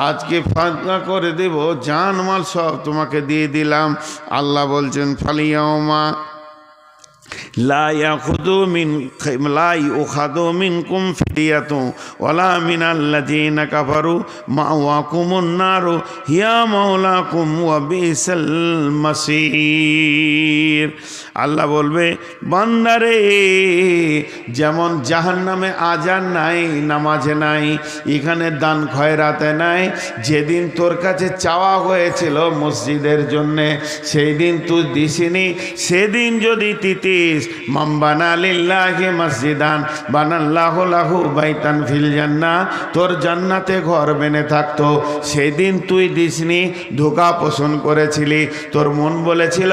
আজকে ফাঁকা করে দেব, জানমাল সব তোমাকে দিয়ে দিলাম। আল্লাহ বলছেন ফালিয়াউমা লা ইউখাযু মিনকুম ফিদিয়াতুন ওয়ালা মিনাল্লাযীনা কাফারু মাওয়াকুমুন নারু হিয়া মাওলাকুম ওয়া বিসাল মাসীর। আল্লাহ বলবে বান্দারে, যেমন জাহান্নামে আজান নাই, নামাজে নাই, এখানে দান খয়রাতে নাই, যেদিন তোর কাছে চাওয়া হয়েছিল মসজিদের জন্যে সেই দিন তুই দিসিনি, সেদিন যদি তিতিস মান বানা লিল্লাহি মসজিদান বানাল্লাহু লাহু বাইতান ফিল জান্নাহ, তোর জান্নাতে ঘর বেনে থাকতো, সেদিন তুই দিসনি, ধোঁকা পোষণ করেছিলি, তোর মন বলেছিল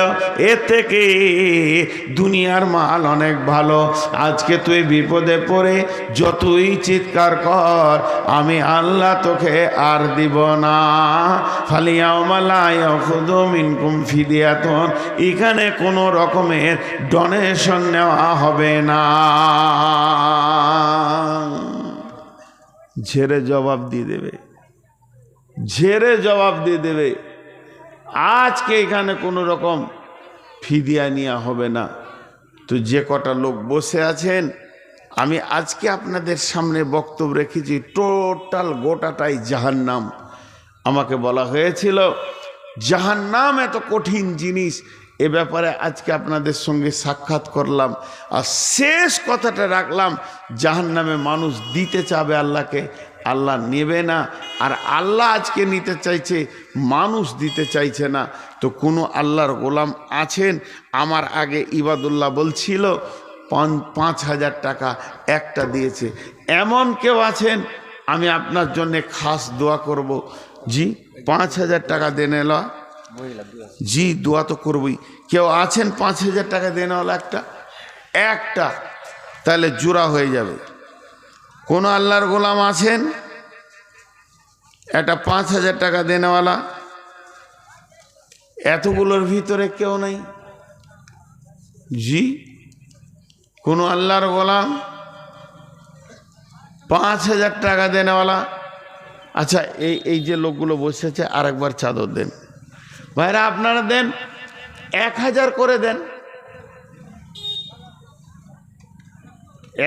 এ থেকে দুনিয়ার মাল অনেক ভালো। আজকে তুই বিপদে পড়ে যতই চিৎকার কর, আমি আল্লাহ তোকে আর দিব না। ফালিয়াউমা লা ইয়াখুযু মিনকুম ফিদিয়াতুন, এখানে কোনো রকমের ডোনেশন নেওয়া হবে না। ঝেড়ে জবাব দিয়ে দেবে, ঝেড়ে জবাব দিয়ে দেবে। আজকে এখানে কোনো রকম ফিদিয়া নেওয়া হবে না। তো যে কটা লোক বসে আছেন, আমি আজকে আপনাদের সামনে বক্তব্য রেখেছি, টোটাল গোটাটাই জাহান্নাম। আমাকে বলা হয়েছিল জাহান্নাম এত কঠিন জিনিস, এ ব্যাপারে আজকে আপনাদের সঙ্গে সাক্ষাৎ করলাম। আর শেষ কথাটা রাখলাম, জাহান্নামে মানুষ দিতে চাবে আল্লাহকে, আল্লাহ নেবে না। আর আল্লাহ আজকে নিতে চাইছে, মানুষ দিতে চাইছে না। তো কোনো আল্লাহর গোলাম আছেন, আমার আগে ইবাদুল্লাহ বলছিল 5,000 টাকা একটা দিয়েছে, এমন কেউ আছেন আমি আপনার জন্য খাস দোয়া করব। জি 5,000 টাকা দেনেওয়ালা? জি দোয়া তো করবই। কেউ আছেন 5,000 টাকা দেনেওয়ালা? একটা তাহলে জোড়া হয়ে যাবে। কোন আল্লাহর গোলাম আছেন একটা 5,000 টাকা দেনেওয়ালা? এতগুলোর ভিতরে কেউ নাই। জি কোন আল্লাহর গোলাম 5,000 টাকা দেনেওয়ালা? আচ্ছা এই যে লোকগুলো বসেছে আরেকবার চাদর দেন ভাইরা, আপনারা দেন, 1,000 করে দেন,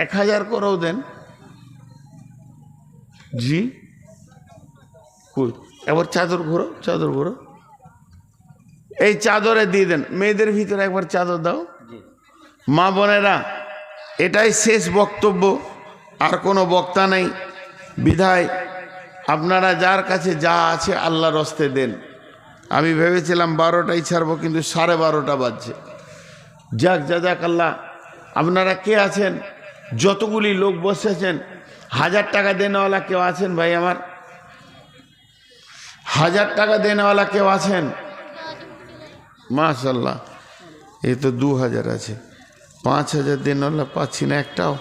1,000 করেও দেন। জি একবার চাদর ঘোরো, চাদর ঘোরো, এই চাদরে দিয়ে দেন। মেয়েদের ভিতরে একবার চাদর দাও। মা বোনেরা, এটাই শেষ বক্তব্য, আর কোনো বক্তা নাই। বিধায় আপনারা যার কাছে যা আছে আল্লাহর হস্তে দেন। আমি ভেবেছিলাম 12টায় ছাড়বো, কিন্তু 12:30 বাজছে। যাক জাযাকাল্লাহ। আপনারা কে আছেন, যতগুলি লোক বসেছেন, 1000 টাকা দেনেওয়ালা কেউ আছেন ভাই আমার? 1000 টাকা দেনেওয়ালা কেউ আছেন? মাশাল্লাহ, এই তো 2000 আছে। 5000 দেনেওয়ালা পাচ্ছি না একটাও।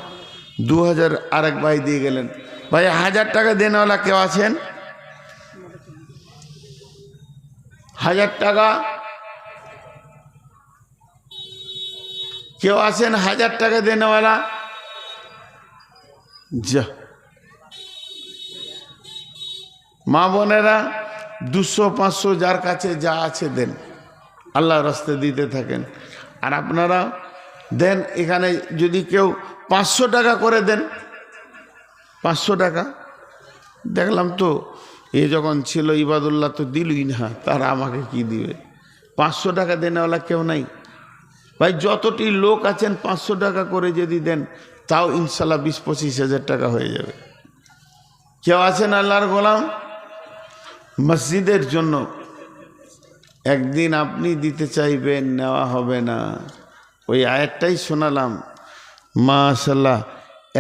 2000 আরেক ভাই দিয়ে গেলেন। ভাই 1000 টাকা দেনেওয়ালা কেউ আছেন? 1000 টাকা কেউ আছেন? 1000 টাকা দেনেওয়ালা? যা মা বোনেরা, 200-500 যার কাছে যা আছে দেন, আল্লাহর রাস্তায় দিতে থাকেন। আর আপনারা দেন। এখানে যদি কেউ 500 টাকা করে দেন, 500 টাকা দেখলাম তো, এ যখন ছিল ইবাদুল্লাহ তো দিলই না, তারা আমাকে কি দিবে? 500 টাকা দেনেওয়ালা কেউ নাই ভাই? যতটি লোক আছেন 500 টাকা করে যদি দেন, তাও ইনশাল্লাহ 20-25 হাজার টাকা হয়ে যাবে। কেউ আছেন আল্লাহর গোলাম? মসজিদের জন্য একদিন আপনি দিতে চাইবেন, নেওয়া হবে না। ওই আয়াতটাই শোনালাম, মাশাল্লাহ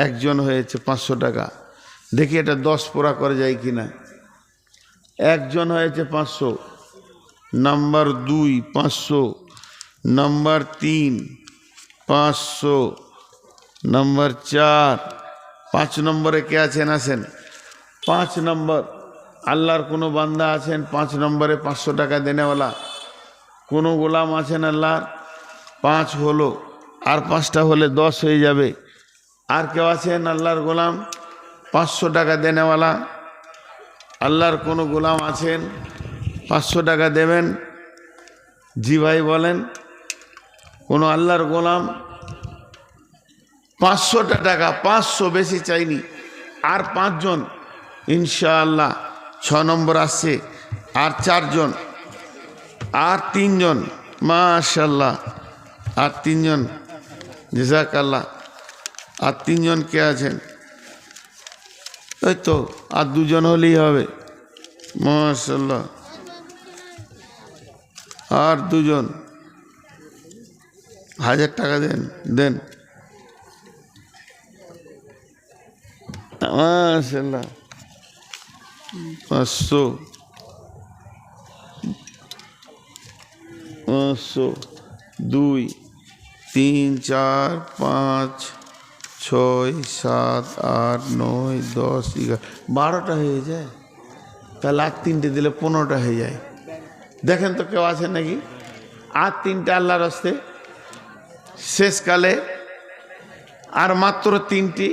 একজন হয়েছে 500 টাকা। দেখি এটা 10 পুরা করে যায় কিনা। একজন হয়েছে 500, নাম্বার 2 500, নাম্বার 3 500, নাম্বার 4, 5 নম্বরে কে আছেন? আসেন। 5 নম্বর আল্লাহর কোনো বান্দা আছেন 5 নম্বরে 500 টাকা দেনেওয়ালা? কোনো গোলাম আছেন আল্লাহর? 5 হলো, আর 5টা হলে 10 হয়ে যাবে। আর কেউ আছেন আল্লাহর গোলাম 500 টাকা দেনেওয়ালা? আল্লাহর কোনো গোলাম আছেন 500 টাকা দেবেন? জি ভাই বলেন। কোনো আল্লাহর গোলাম 500 টাকা, 500 বেশি চাইনি। আর 5 জন ইনশাআল্লাহ, 6 নম্বর আসছে। আর 4 জন, আর 3 জন, মাশাআল্লাহ, আর 3 জন, জাযাকাল্লাহ। আর 3 জন কে আছেন? ওই তো আর 2 জন হলেই হবে, মাশাআল্লাহ। আর 2 জন 1000 টাকা দেন, দেন, মাশাআল্লাহ। 500, 2, 3, 4, 5, 6, 7, 8, 9, 10, 11, 12টা হয়ে যায়। তাহলে আর 3টে দিলে 15টা হয়ে যায়। দেখেন তো কেউ আছে নাকি? আর 3টা আল্লাহর রাস্তে শেষকালে, আর মাত্র 3টি।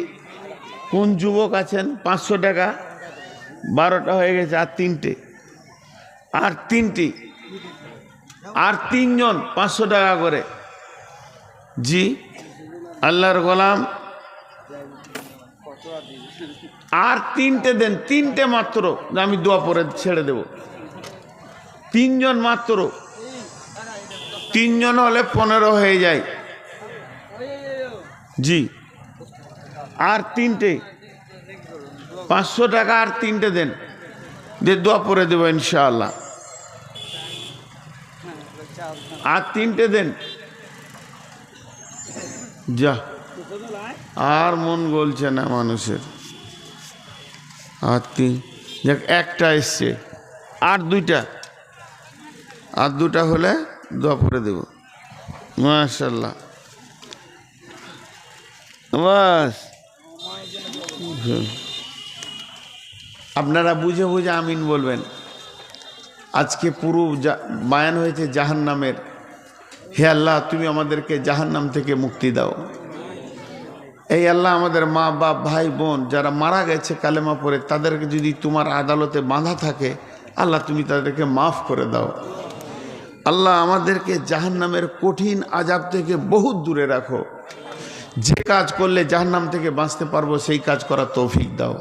কোন যুবক আছেন 500 টাকা? 12টা হয়ে গেছে, আর 3টে, আর 3টি, আর 3 জন 500 টাকা করে। জি আল্লাহর গোলাম, আর 3টে দেন, 3টে মাত্র, আমি দোয়া পরে ছেড়ে দেব। 3 জন মাত্র, 3 জন হলে 15 হয়ে যায়। জি আর 3টে, 500 টাকা আর 3টে দেন, দিয়ে দোয়া পরে দেবো ইনশাআল্লাহ। আর 3টে দেন। যা আর মন গলছে না মানুষের। আর 3, দেখ একটা এসছে, আর 2টা, আর 2টা হলে দোয়া পরে দেব, মাশাআল্লাহ। বাস আপনারা বুঝে বুঝে আমিন বলবেন। আজকে পুরো বায়ান হয়েছে জাহান্নামের। হে আল্লাহ, তুমি আমাদেরকে জাহান্নাম থেকে মুক্তি দাও। এই আল্লাহ, আমাদের মা বাপ ভাই বোন যারা মারা গেছে কালেমা পড়ে, তাদেরকে যদি তোমার আদালতে বাঁধা থাকে, আল্লাহ তুমি তাদেরকে মাফ করে দাও। আল্লাহ, আমাদেরকে জাহান্নামের কঠিন আযাব থেকে বহুত দূরে রাখো। যে কাজ করলে জাহান্নাম থেকে বাঁচতে পারবো সেই কাজ করার তৌফিক দাও।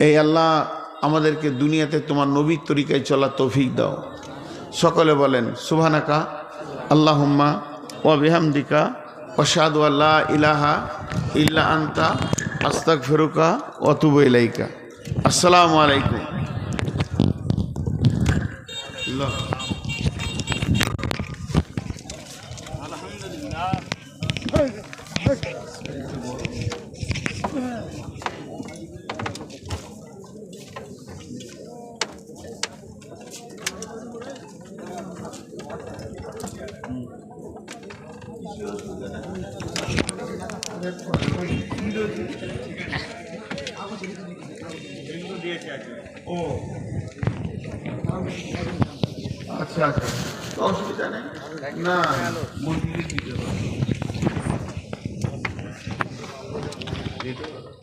এই আল্লাহ, আমাদেরকে দুনিয়াতে তোমার নবীর তরিকায় চলার তৌফিক দাও। সকলে বলেন সুবহানাকা আল্লাহুম্মা ওয়া বিহামদিকা আশহাদু আল্লা ইলাহা ইল্লা আনতা আস্তাগফিরুকা ওয়া আতুবু ইলাইকা। আসসালামু আলাইকুম। লো। ও আচ্ছা আচ্ছা, অসুবিধা নেই, না মন্দিরে দিতে হবে।